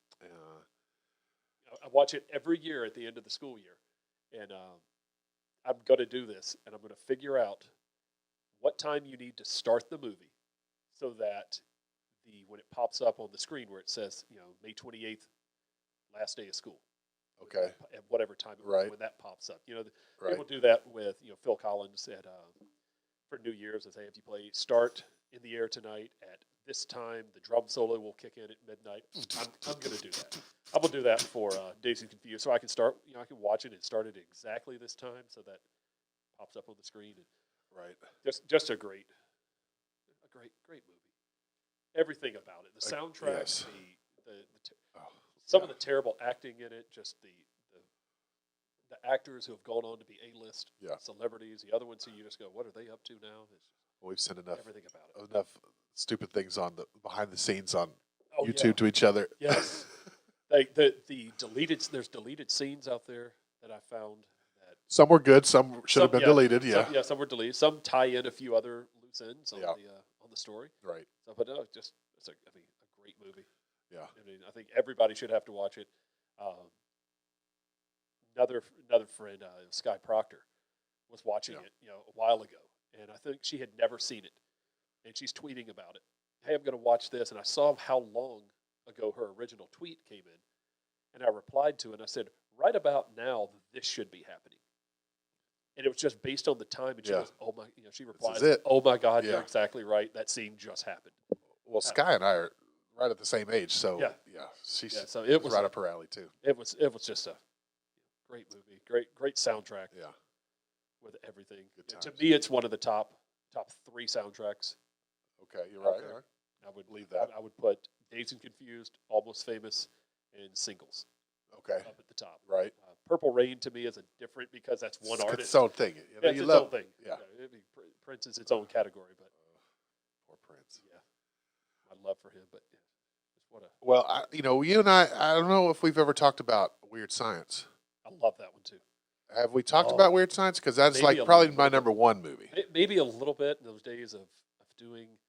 I watch it every year at the end of the school year, and I'm going to do this, and I'm going to figure out what time you need to start the movie, so that when it pops up on the screen where it says May 28th, last day of school. Okay. At whatever time it was Right. when that pops up. Right. People do that with Phil Collins at for New Year's. They say if you play "Start in the Air Tonight" at this time, the drum solo will kick in at midnight. I'm going to do that. I'm going to do that for Dazed and Confused, so I can start. I can watch it and start it exactly this time, so that pops up on the screen. And Right. just a great movie. Everything about it, the soundtrack, yes. some of the terrible acting in it, just the actors who have gone on to be A-list Yeah. celebrities, the other ones who you just go, what are they up to now? It's We've seen enough everything about it. stupid things on the behind the scenes on Oh, YouTube yeah. to each other. Yes. the there's deleted scenes out there that I found that Some were good. Some should have been deleted. Yeah. some were deleted. Some tie in a few other loose ends on Yeah. the story. Right. So, but no, it's a great movie. Yeah. I mean, I think everybody should have to watch it. Another friend, Sky Proctor, was watching it, a while ago, and I think she had never seen it, and she's tweeting about it. Hey, I'm going to watch this, and I saw how long ago her original tweet came in, and I replied to it, and I said, right about now, this should be happening. And it was just based on the time, and she Yeah. goes, "Oh my!" She replies, it. "Oh my God, Yeah. you're exactly right. That scene just happened." Well, Sky and I are right at the same age, so Yeah. she's Yeah, so it was right up her alley too. It was just a great movie, great soundtrack Yeah. with everything. Good To times. me, it's one of the top 3 soundtracks. Okay, you're right. Okay. All right. I would Believe that. I would put Dazed and Confused, Almost Famous, and Singles Okay. up at the top. Right. Purple Rain to me is a different because that's one It's artist. its own thing. Yeah, You it's its love own thing. Yeah. I mean, Prince is its own category, but Poor Prince. yeah, my love for him. But yeah, just what a Well, you and I don't know if we've ever talked about Weird Science. I love that one too. Have we talked Oh. about Weird Science? Because that's Maybe like a probably little my bit. number one movie. Maybe a little bit in those days of doing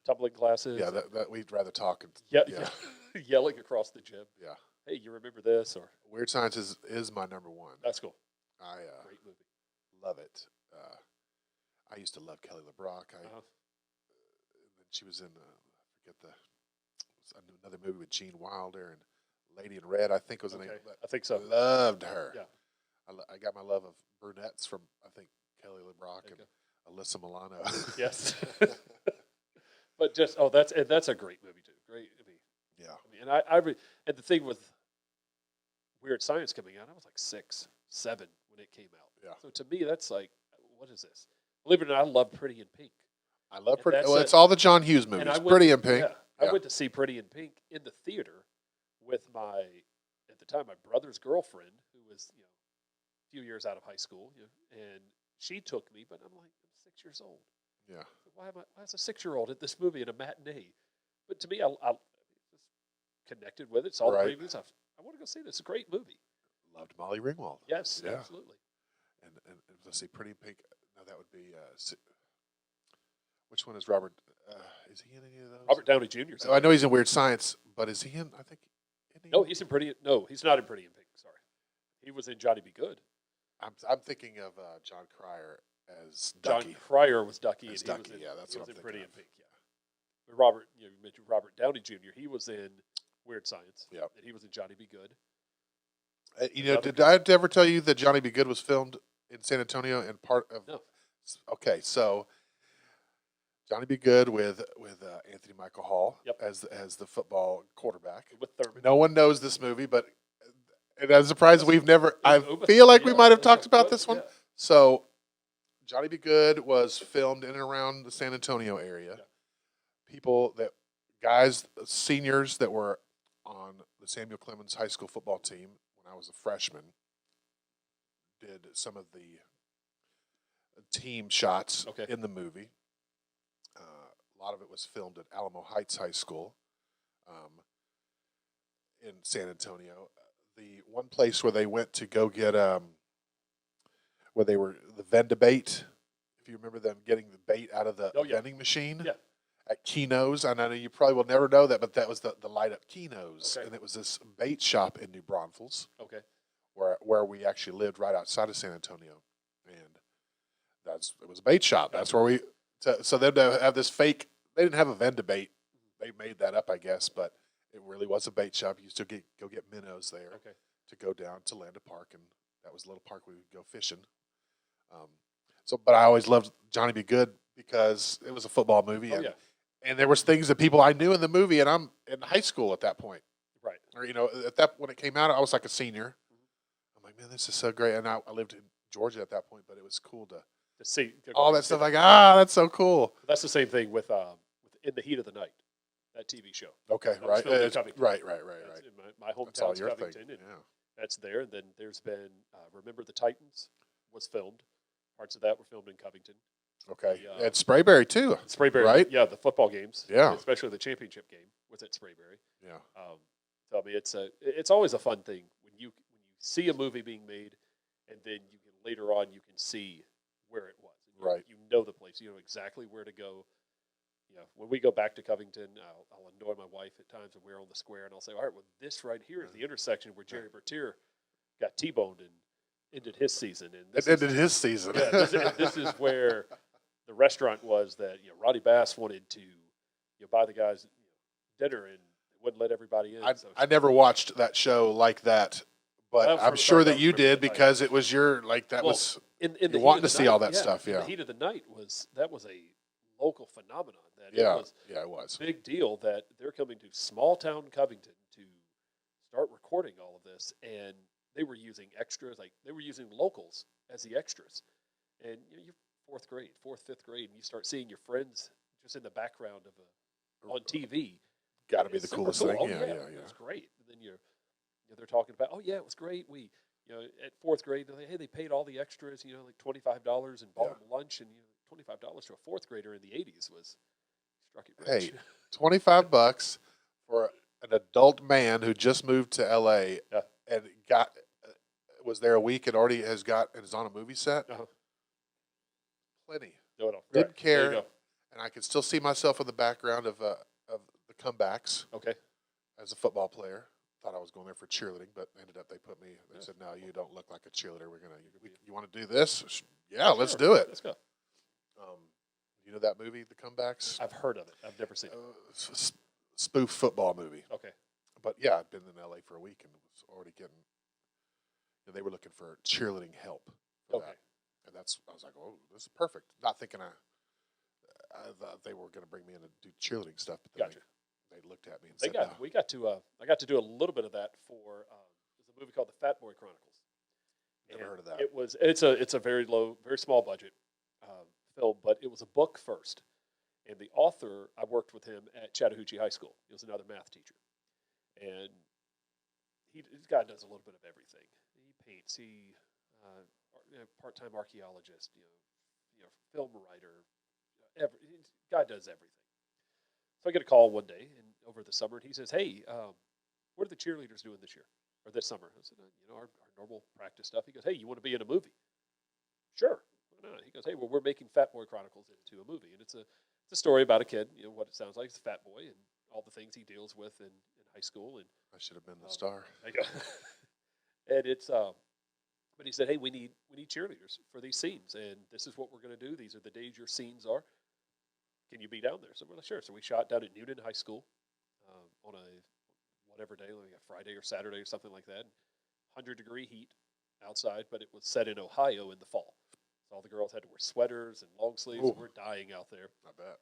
tumbling classes. Yeah, that we'd rather talk. Yeah, Yeah. yelling across the gym. Yeah. Hey, you remember this? Or Weird Science is my number one. that's cool. I Great movie. love it. I used to love Kelly LeBrock. Uh-huh. She was in I forget another movie with Gene Wilder and Lady in Red. I think was the name. Okay, But I think so. loved her. Yeah. I got my love of brunettes from I think Kelly LeBrock There and you Alyssa Milano. Yes. But just that's a great movie too. Great. Yeah. And the thing with Weird Science coming out, I was like 6, 7 when it came out. Yeah. So to me, that's like, what is this? Believe it or not, I love Pretty in Pink. I love And Pretty. that's Well, it. it's all the John Hughes And I movies. went- Pretty in Pink. Yeah. Yeah. I went to see Pretty in Pink in the theater with at the time, my brother's girlfriend, who was, a few years out of high school, and she took me, but I'm like, I'm 6 years old. Yeah. Why is a 6-year-old at this movie in a matinee? But to me, I just connected with it. Saw Right. the previews. I want to go see this. It's a great movie. Loved Molly Ringwald. Yes, Yeah. absolutely. And let's see, Pretty in Pink. No, that would be. Which one is Robert? Is he in any of those? Robert Downey Jr. 's in Oh, I it. know he's in Weird Science, but is he in? I think. Isn't he No, in- he's in Pretty. No, he's not in Pretty in Pink. Sorry, he was in Johnny Be Good. I'm thinking of John Cryer as John Ducky. Cryer was Ducky. As and he was Ducky, in, yeah, that's he what was I'm in Pretty in thinking Pink. Yeah. But Robert, you mentioned Robert Downey Jr. He was in Weird Science. Yep. And he was in Johnny Be Good. Did I ever tell you that Johnny Be Good was filmed in San Antonio and part of? No. Okay, so Johnny Be Good with Anthony Michael Hall Yep. as the football quarterback. With Thurman. No one knows this movie, but it is a surprise we've never. I Uma- feel like we yeah, might have that's talked about good, this one. yeah. So, Johnny Be Good was filmed in and around the San Antonio area. Yeah. People guys, seniors that were on the Samuel Clemens High School football team when I was a freshman, did some of the team shots Okay. in the movie. A lot of it was filmed at Alamo Heights High School in San Antonio. The one place where they went to go get where they were the Vendibait, if you remember them getting the bait out of the Oh, yeah. vending machine Yeah. at Keno's. I know you probably will never know that, but that was the light up Keno's. Okay. And it was this bait shop in New Braunfels Okay. where we actually lived right outside of San Antonio. And it was a bait shop. That's where so them to have this fake, they didn't have a Vendibait. They made that up, I guess, but it really was a bait shop. You used to go get minnows there Okay. to go down to Landa Park, and that was a little park we would go fishing. But I always loved Johnny Be Good because it was a football movie, Oh, yeah. and there was things that people I knew in the movie, and I'm in high school at that point, Right. or when it came out, I was like a senior. I'm like, man, this is so great, and I lived in Georgia at that point, but it was cool to See all that stuff. Like, that's so cool. That's the same thing with In the Heat of the Night, that TV show. Okay, That was right, filmed in Covington. right. That's in my That's all hometown's your thing. Covington, and Yeah. that's there. And then there's been Remember the Titans was filmed. Parts of that were filmed in Covington. Okay, The, and Sprayberry too. Sprayberry, Right? Yeah, the football games. Yeah. Especially the championship game was at Sprayberry. Yeah. So I mean, it's always a fun thing when you see a movie being made, and then you can later on you can see where it was. And Right. You know the place. You know exactly where to go. You know, when we go back to Covington, I'll annoy my wife at times when we're on the square, and I'll say, "All right, well, this right here is the intersection where Jerry Bertier got T-boned and ended his season." And It ended his season. yeah, this is where the restaurant was that Roddy Bass wanted to buy the guys dinner and wouldn't let everybody in. I never watched that show like that, but Well, I'm for sure that starters, you Remember did the Night. because it was your that Well, was in the you're Heat wanting of to the see Night, all that stuff. In Yeah, the Heat of the Night was a local phenomenon. That yeah, it was yeah. It was. a big deal that they're coming to small town Covington to start recording all of this, and they were using extras, like they were using locals as the extras. And you're fourth grade, fifth grade, and you start seeing your friends just in the background on TV. Got to be It's the super coolest cool. thing. Oh, Yeah. It's great. And then they're talking about, oh yeah, it was great. We, at fourth grade, they're like, hey, they paid all the extras, like $25 and bought them lunch, and $25 to a fourth grader in the '80s was struck it rich. Hey, $25 for an adult man who just moved to LA Yeah. and was there a week and already is on a movie set. Uh-huh. Plenty. No, Didn't There you care, go. and I could still see myself in the background of the comebacks Okay. as a football player. Thought I was going there for cheerleading, but ended up they said, no, you don't look like a cheerleader. You want to do this? Yeah, let's Sure. do it. Let's go. You know that movie, The Comebacks? I've heard of it. I've never seen it. Spoof football movie. Okay. But yeah, I'd been in LA for a week and was already getting. They were looking for cheerleading help. For Okay. that. And I was like, oh, this is perfect. Not thinking I thought they were going to bring me in to do cheerleading stuff, but then Gotcha. they looked at me and said, I got to do a little bit of that for there's a movie called The Fat Boy Chronicles. Never And heard of that. It's a very very small budget film, but it was a book first. And the author, I worked with him at Chattahoochee High School. He was another math teacher, and this guy does a little bit of everything. He paints. He part-time archaeologist. Film writer. Guy does everything. So I get a call one day and over the summer, and he says, "Hey, what are the cheerleaders doing this year or this summer?" I said, "Our normal practice stuff." He goes, "Hey, you want to be in a movie?" Sure. Why not? He goes, "Hey, well, we're making Fat Boy Chronicles into a movie, and it's a story about a kid. What it sounds like. It's a fat boy and all the things he deals with in high school." And I should have been the star. I go, and it's but he said, "Hey, we need cheerleaders for these scenes, and this is what we're going to do. These are the days your scenes are. Can you be down there?" So we're like, "Sure." So we shot down at Newton High School on a whatever day, like a Friday or Saturday or something like that. 100-degree heat outside, but it was set in Ohio in the fall. So all the girls had to wear sweaters and long sleeves. Ooh. We're dying out there. I bet.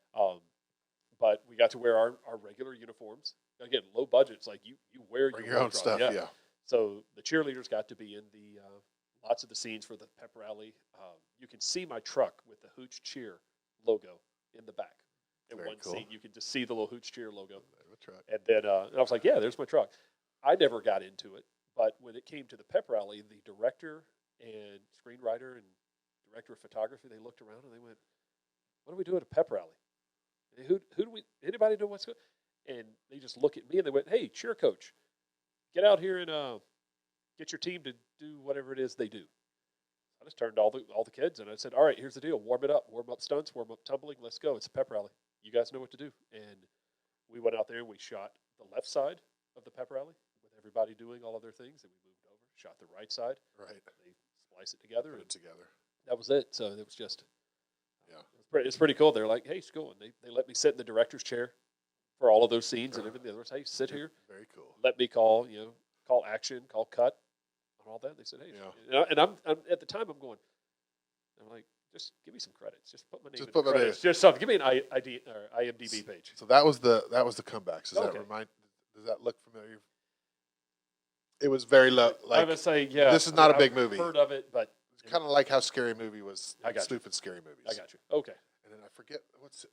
But we got to wear our regular uniforms. Again, low budgets. Like you wear Bring your your own wardrobe. stuff. Yeah. So the cheerleaders got to be in the lots of the scenes for the pep rally. You can see my truck with the Hooch Cheer logo in the back. In Very one cool. scene, you can just see the little Hooch Cheer logo. Truck. And then and I was like, yeah, there's my truck. I never got into it, but when it came to the pep rally, the director and screenwriter and director of photography, they looked around and they went, "What do we do at a pep rally? Who do we? Anybody know what's going?" And they just look at me and they went, "Hey, cheer coach, get out here and get your team to do whatever it is they do." I just turned to all the kids and I said, "All right, here's the deal: warm it up, warm up stunts, warm up tumbling. Let's go. It's a pep rally. You guys know what to do." And we went out there and we shot the left side of the pep rally with everybody doing all of their things, and we moved over, shot the right side. Right. They splice it together, Put and it together. that was it. So it was just, Yeah. it's pretty cool. They're like, "Hey, school," and they let me sit in the director's chair for all of those scenes and everything. They was, "Hey, sit here." Very cool. Let me call action, call cut, and all that. They said, "Hey," Yeah. and I'm at the time I'm going, I'm like, just give me some credits. Just put my name Just in put the my credits. name. Just something. Give me an ID or IMDb page. So that was the comebacks. Does Okay. that remind? Does that look familiar? It was very low. I Like would say, yeah. this is not a I've big movie. Heard of it, but it's kind of like how Scary Movie was. I got you. Stupid Scary Movies. I got you. Okay. And then I forget what's his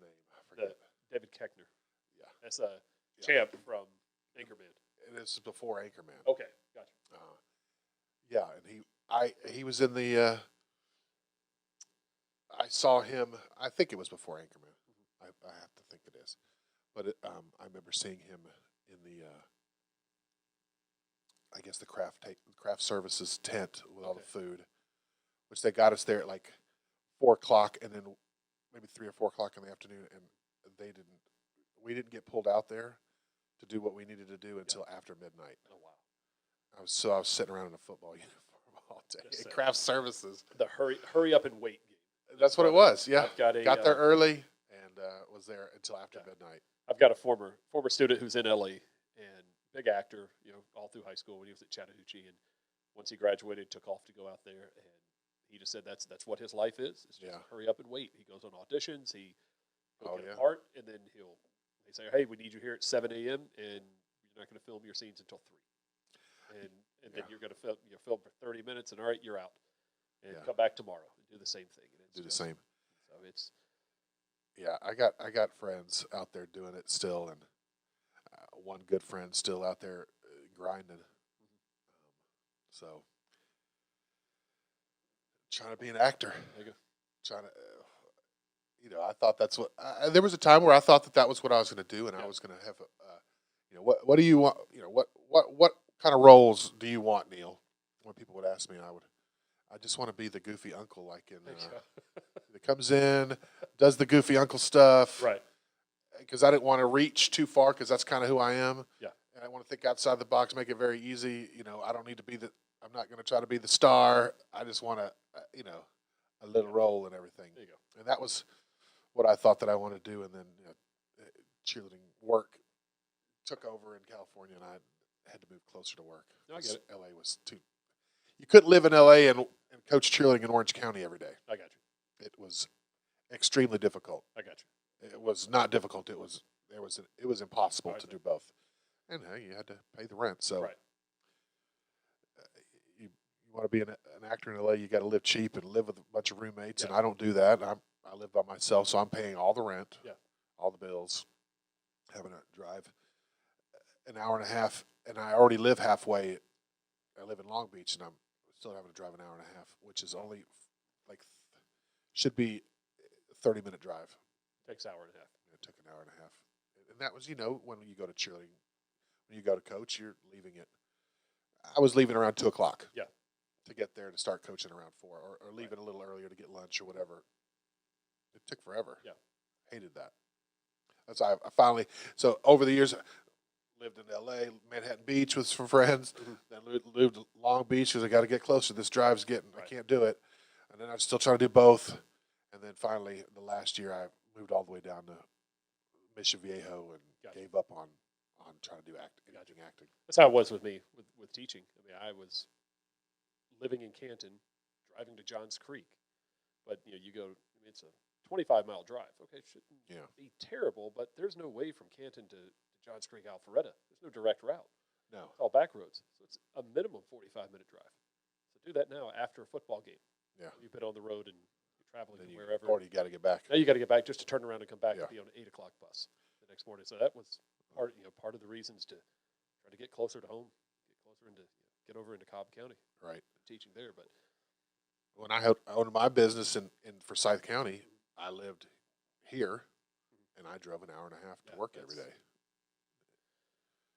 name. I forget. David Keckner. Yeah. That's a Yeah. champ from Anchorman. And this is before Anchorman. Okay, gotcha. Yeah, and he was in the. I saw him. I think it was before Anchorman. I have to think it is, but I remember seeing him in the. I guess the craft services tent with all the food, which they got us there at like 4:00, and then maybe 3 or 4:00 in the afternoon, and we didn't get pulled out there to do what we needed to do until after midnight. Oh wow. I was sitting around in a football uniform all day. Just At craft services. The hurry up and wait game. That's what it was. Yeah, I've got there early and was there until after midnight. I've got a former student who's in LA and big actor, all through high school when he was at Chattahoochee, and once he graduated, took off to go out there, and he just said that's what his life is. It's just hurry up and wait. He goes on auditions, he'll get a part, and then they say, "Hey, we need you here at 7 a.m. and you're not going to film your scenes until 3." And then you're going to film for 30 minutes, and all right, you're out. And come back tomorrow and do the same thing. And do the same. So it's. Yeah, I got friends out there doing it still, and one good friend still out there grinding. So trying to be an actor. There you go. Trying to, I thought that's what. There was a time where I thought that was what I was going to do, and I was going to have, what do you want? What kind of roles do you want, Neil? When people would ask me, I just want to be the goofy uncle, like in that comes in, does the goofy uncle stuff, Right? Because I didn't want to reach too far, because that's kind of who I am. Yeah. And I want to think outside the box, make it very easy. I don't need to be I'm not going to try to be the star. I just want to, a little role and everything. There you go. And that was what I thought that I wanted to do. And then cheerleading work took over in California, and I had to move closer to work. No, I get it. LA was too. You couldn't live in LA and coach cheerleading in Orange County every day. I got you. It was extremely difficult. I got you. It was not difficult. It was impossible to do both. And hey, you had to pay the rent. So Right. You want to be an actor in LA, you got to live cheap and live with a bunch of roommates. Yeah. And I don't do that. I live by myself, so I'm paying all the rent, all the bills, having to drive an hour and a half, and I already live halfway. I live in Long Beach, and I'm still having to drive an hour and a half, which is only should be a 30-minute drive. Takes an hour and a half. It took an hour and a half. And that was, when you go to cheerleading, when you go to coach, you're leaving it. I was leaving around 2 o'clock. Yeah. To get there to start coaching around 4, or leaving a little earlier to get lunch or whatever. It took forever. Yeah. Hated that. That's why I finally, so over the years, lived in L.A., Manhattan Beach with some friends, then moved to Long Beach because I got to get closer. This drive's I can't do it. And then I'm still trying to do both. And then finally, the last year, I moved all the way down to Mission Viejo and gave up on trying to do acting. That's how it was with me with teaching. I mean, I was living in Canton, driving to Johns Creek. But, you go, it's a 25-mile drive. Okay, it shouldn't be terrible, but there's no way from Canton to Johns Creek, Alpharetta. There's no direct route. No. It's all back roads. So it's a minimum 45-minute drive. So do that now after a football game. Yeah. You've been on the road and you're traveling to Then wherever. Already got to get back. Now you got to get back just to turn around and come back Yeah. and be on an 8 o'clock bus the next morning. So that was part of the reasons to try to get closer to home, get over into Cobb County. Right. Teaching there, but When I owned my business in Forsyth County, I lived here, and I drove an hour and a half to work every day.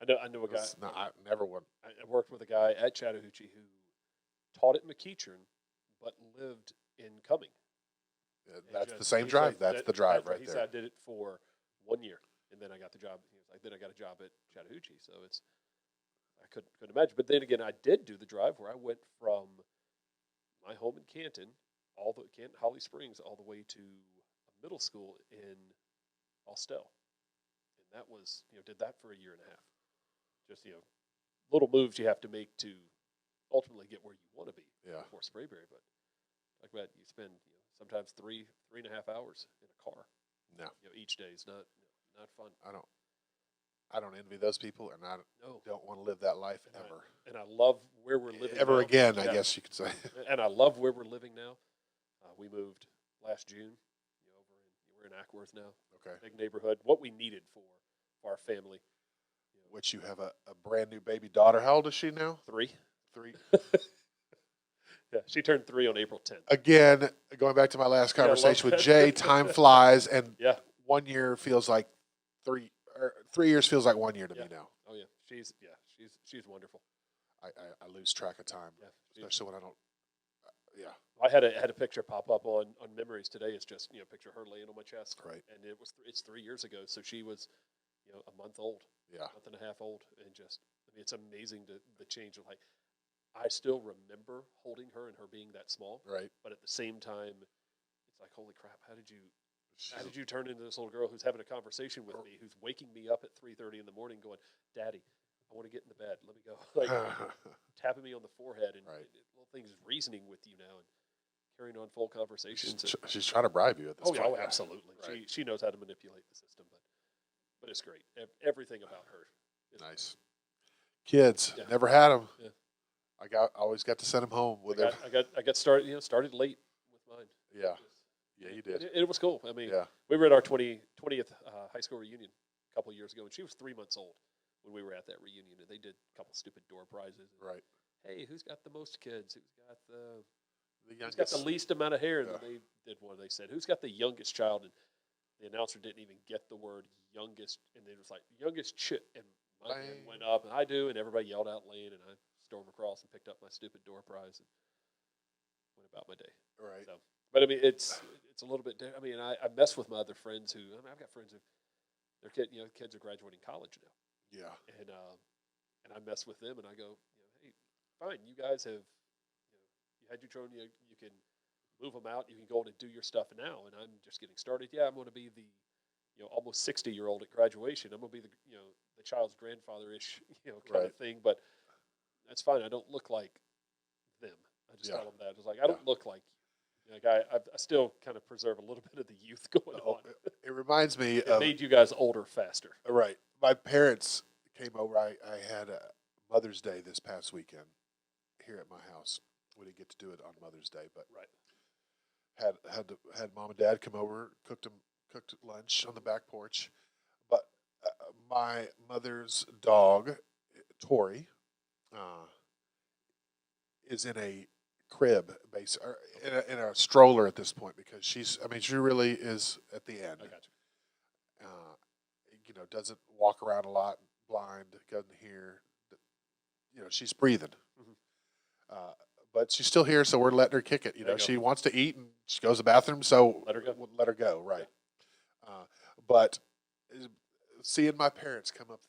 I know a guy. I never would. I worked with a guy at Chattahoochee who taught at McEachern, but lived in Cumming. That's the same drive. That's the drive right he there. said I did it for 1 year, and then I got the job. He was like, then I got a job at Chattahoochee. So I couldn't imagine. But then again, I did do the drive where I went from my home in Canton, Canton Holly Springs, all the way to a middle school in Austell, and that was did that for a year and a half. Just little moves you have to make to ultimately get where you want to be. Yeah. For Sprayberry, but like that, you spend sometimes 3.5 hours in a car. No. Each day is not fun. I don't envy those people, and I don't want to live that life ever. And I love where we're living ever now. again, I guess you could say. And I love where we're living now. We moved last June. We're in Ackworth now. Okay. Big neighborhood. What we needed for our family. Which you have a brand new baby daughter. How old is she now? 3. 3. Yeah, she turned 3 on April 10th. Again, going back to my last conversation with that. Jay, time flies, and Yeah. 1 year feels like 3, or 3 years feels like 1 year to me now. Oh yeah, she's wonderful. I lose track of time, especially when I don't. I had a picture pop up on memories today. It's just a picture of her laying on my chest, Right. And it's 3 years ago, so she was a month old, month and a half old, and just it's amazing the change of I still remember holding her and her being that small, Right. But at the same time, it's like, holy crap, how did you turn into this little girl who's having a conversation with me, who's waking me up at 3:30 in the morning, going, Daddy, I want to get in the bed. Let me go. Tapping me on the forehead and little things, reasoning with you now and carrying on full conversations. She's trying to bribe you at this point. Oh, absolutely. Right. She knows how to manipulate the system, but it's great. Everything about her is nice. Kids, never had them. Yeah. I always got to send them home with them. I got started late with mine. Yeah. Yeah, you did. It was cool. I mean, Yeah. we were at our 20th high school reunion a couple of years ago, and she was 3 months old when we were at that reunion, and they did a couple stupid door prizes. Right. Hey, who's got the most kids? Who's got The who's got the youngest. least amount of hair? And they did one. They said, who's got the youngest child? And the announcer didn't even get the word youngest, and it was like youngest chit, and my hand went up, and I do, and everybody yelled out Lane, and I stormed across and picked up my stupid door prize and went about my day. Right. So, but I mean, it's a little bit different. I mean, I mess with my other friends who I've got friends who their kids are graduating college now. Yeah. And I mess with them, and I go, hey, fine, you guys have, you had your children, you can move them out, you can go on and do your stuff now, and I'm just getting started. Yeah, I'm going to be the, almost 60-year-old at graduation. I'm going to be the child's grandfather-ish, kind of thing, but that's fine. I don't look like them. I just tell them that. It's like, I don't look like you. I still kind of preserve a little bit of the youth going on. It reminds me It of. made you guys older faster. Right. My parents came over. I had a Mother's Day this past weekend here at my house. We didn't get to do it on Mother's Day, but had mom and dad come over, cooked lunch on the back porch. But my mother's dog, Tori, is in a crib, or in a stroller at this point because she really is at the end. I got you. Doesn't walk around a lot, blind, doesn't hear. She's breathing. Mm-hmm. But she's still here, so we're letting her kick it. She wants to eat and she goes to the bathroom, so Let her go. we'll let her go, right? But seeing my parents come up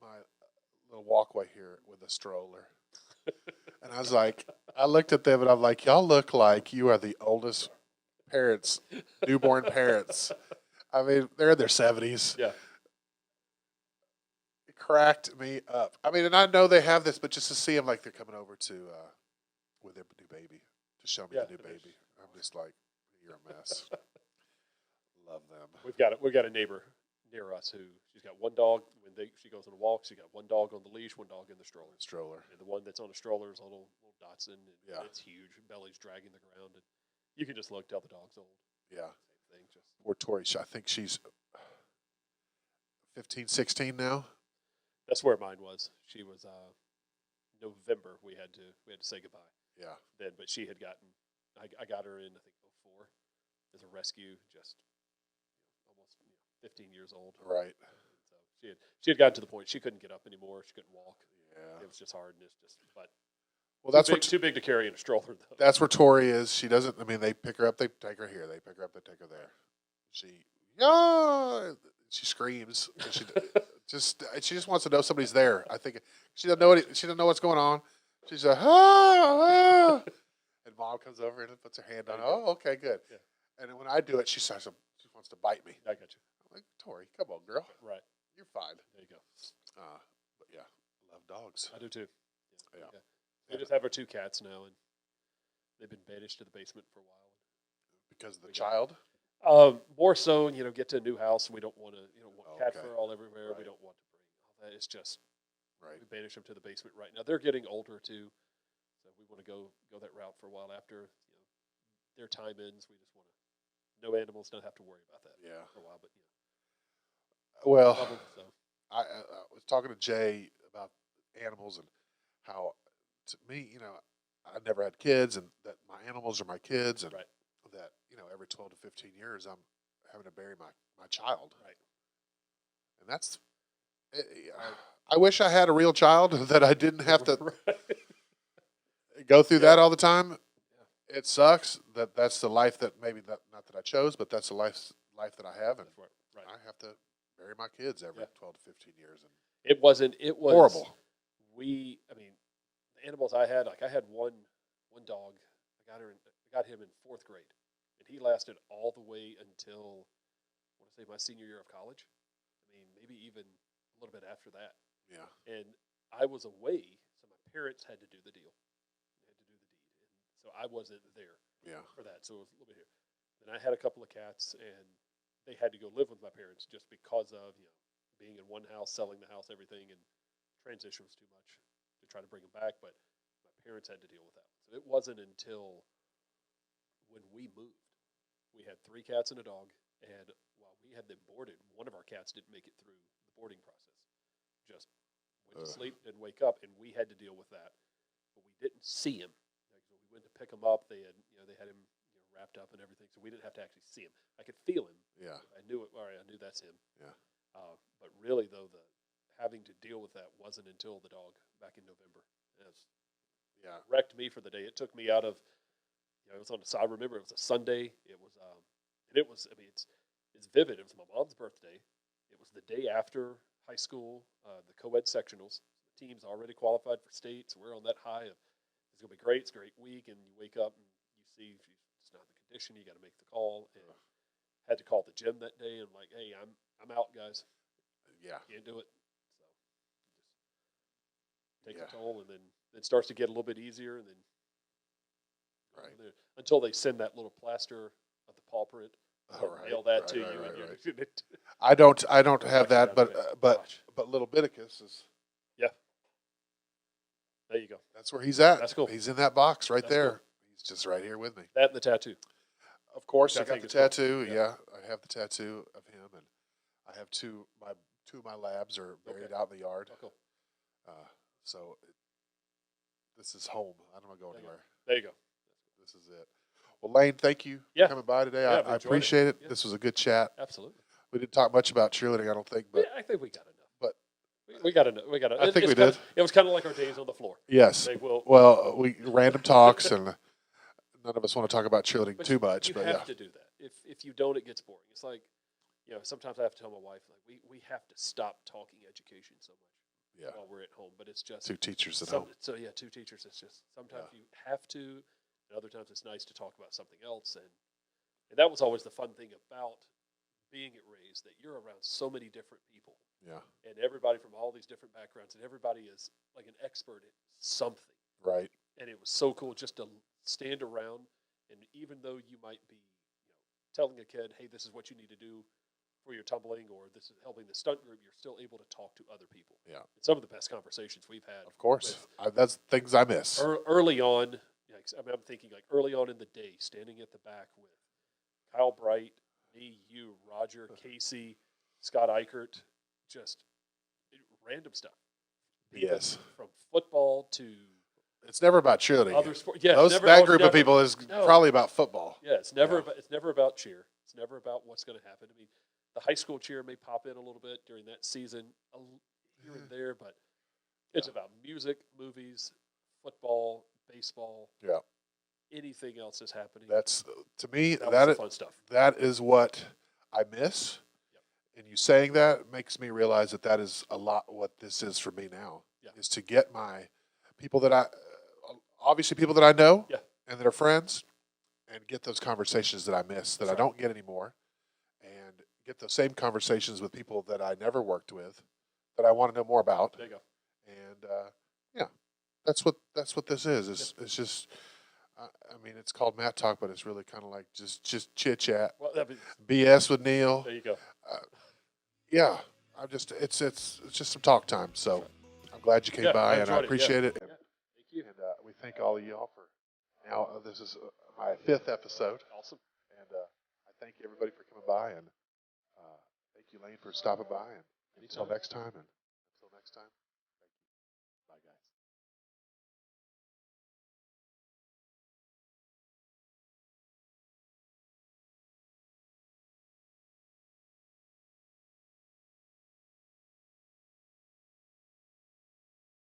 my little walkway here with a stroller, and I looked at them and I'm like, y'all look like you are the oldest parents, newborn parents. I mean, they're in their 70s. Yeah. It cracked me up. I mean, and I know they have this, but just to see them like they're coming over to with their new baby. to show me Yeah, the new baby. I'm just like, you're a mess. Love them. We've got a neighbor near us who she's got one dog. She goes on a walk, she got one dog on the leash, one dog in the stroller. And the one that's on the stroller is a little Dotson, and it's huge. Belly's dragging the ground, and you can just tell the dog's old. Yeah. Same thing. Just Poor Tori. I think she's 15, 16 now. that's where mine was. She was November. We had to say goodbye. Yeah. Then, but she had gotten. I got her in I think 04 as a rescue, just almost 15 years old. Right. So she had gotten to the point she couldn't get up anymore. She couldn't walk. Yeah. It was just hard, and it's just Well, that's too big to carry in a stroller though. That's where Tori is. She doesn't. I mean, they pick her up, they take her here. They pick her up, they take her there. She screams. She just wants to know somebody's there. I think she doesn't know she doesn't know what's going on. She's like, and mom comes over and puts her hand on. Oh, okay, good. Yeah. And then when I do it, she wants to bite me. I got you. I'm like, Tori, come on, girl. Right. You're fine. There you go. But yeah, love dogs. I do too. Yeah. We just have our 2 cats now, and they've been banished to the basement for a while. Because of the child? More so, get to a new house, and we don't want to, cat fur all everywhere. Right. We don't want to bring all that. It's just, Right. we banish them to the basement right now. They're getting older too, so we want to go that route for a while. After their time ends, we just want to no animals, don't have to worry about that. Yeah. For a while, but Well, love 'em, so. I was talking to Jay about animals and how, to me, I never had kids, and that my animals are my kids, and Right. that every 12 to 15 years I'm having to bury my child. Right. And that's. I wish I had a real child that I didn't have to go through that all the time. Yeah. It sucks that's the life that not that I chose, but that's the life that I have, and Right. I have to bury my kids every 12 to 15 years. And It was horrible. The animals I had, I had one dog. I got him in 4th grade, and he lasted all the way until I want to say my senior year of college. Maybe even a little bit after that. Yeah. And I was away, so my parents had to do the deal. They had to do the deed, and so I wasn't there Yeah. for that. So it was a little bit here. Then I had a couple of cats, and they had to go live with my parents just because of being in one house, selling the house, everything, and transition was too much to try to bring them back. But my parents had to deal with that. So it wasn't until when we moved, we had 3 cats and a dog, and while we had them boarded, one of our cats didn't make it through the boarding process. Just went to sleep, didn't wake up, and we had to deal with that. But we didn't see him. We went to pick him up. They had him wrapped up and everything, so we didn't have to actually see him. I could feel him. Yeah. I knew it. All right, I knew that's him. Yeah. But really, though, the having to deal with that wasn't until the dog back in November. Yeah. Wrecked me for the day. It took me out of. It was on. I remember it was a Sunday. It was. And it was. It's vivid. It was my mom's birthday. It was the day after high school, the co-ed sectionals. The team's already qualified for state, so we're on that high of it's gonna be great. It's a great week, and you wake up and you see she's not in the condition. You got to make the call, and had to call the gym that day. And I'm like, hey, I'm out, guys. Yeah. Can't do it. So just take a toll, and then it starts to get a little bit easier, and then until they send that little plaster of the paw print. Mail that to you. And I don't have that, but little Biticus is. Yeah. There you go. That's where he's at. That's cool. He's in that box right there. Cool. He's just right here with me. That and the tattoo. Of course, I got the tattoo. Cool. Yeah, I have the tattoo of him, and I have two of my labs are buried out in the yard. Oh, cool. So this is home. I don't want to go anywhere. There you go. This is it. Well, Lane, thank you for coming by today. Yeah, I appreciate it. Yeah. This was a good chat. Absolutely. We didn't talk much about cheerleading, I don't think, but I think we got enough. But we got enough. We got enough. I think we did. It was kind of like our days on the floor. Yes. Well, we random talks, and none of us want to talk about cheerleading too much. You but have to do that. If you don't, it gets boring. It's like, sometimes I have to tell my wife, like, we have to stop talking education so much while we're at home. But it's just 2 teachers at home. So 2 teachers. It's just sometimes you have to, and other times it's nice to talk about something else. And that was always the fun thing about being at Rays, that you're around so many different people. Yeah. And everybody from all these different backgrounds, and everybody is like an expert at something. Right. and it was so cool just to stand around, and even though you might be, telling a kid, hey, this is what you need to do for your tumbling, or this is helping the stunt group, you're still able to talk to other people. Yeah. And some of the best conversations we've had. Of course. That's things I miss. Early on, I'm thinking like early on in the day, standing at the back with Kyle Bright, me, you, Roger, Casey, Scott Eichert, just random stuff. Yes. From football to It's never about cheerleading. other sports. Yeah, That group of people is probably about football. Yeah, it's never about cheer. It's never about what's going to happen. I mean, the high school cheer may pop in a little bit during that season, here and there, but it's about music, movies, football, baseball. Yeah. Anything else that's happening. That's, to me, was that the is, fun stuff. that is what I miss. Yep. And you saying that makes me realize that is a lot what this is for me now. Yeah. Is to get my people that obviously people that I know and that are friends, and get those conversations that I miss, that I don't get anymore, and get those same conversations with people that I never worked with, that I want to know more about. There you go. And that's what this is. It's just, I mean, it's called Matt Talk, but it's really kind of like just chit chat, Well, BS with Neil. there you go. Yeah, it's just some talk time. So I'm glad you came by, and I appreciate it. Yeah. Thank you. And we thank all of y'all for now. This is my 5th episode. Awesome. And I thank everybody for coming by, and thank you, Lane, for stopping by. And until next time.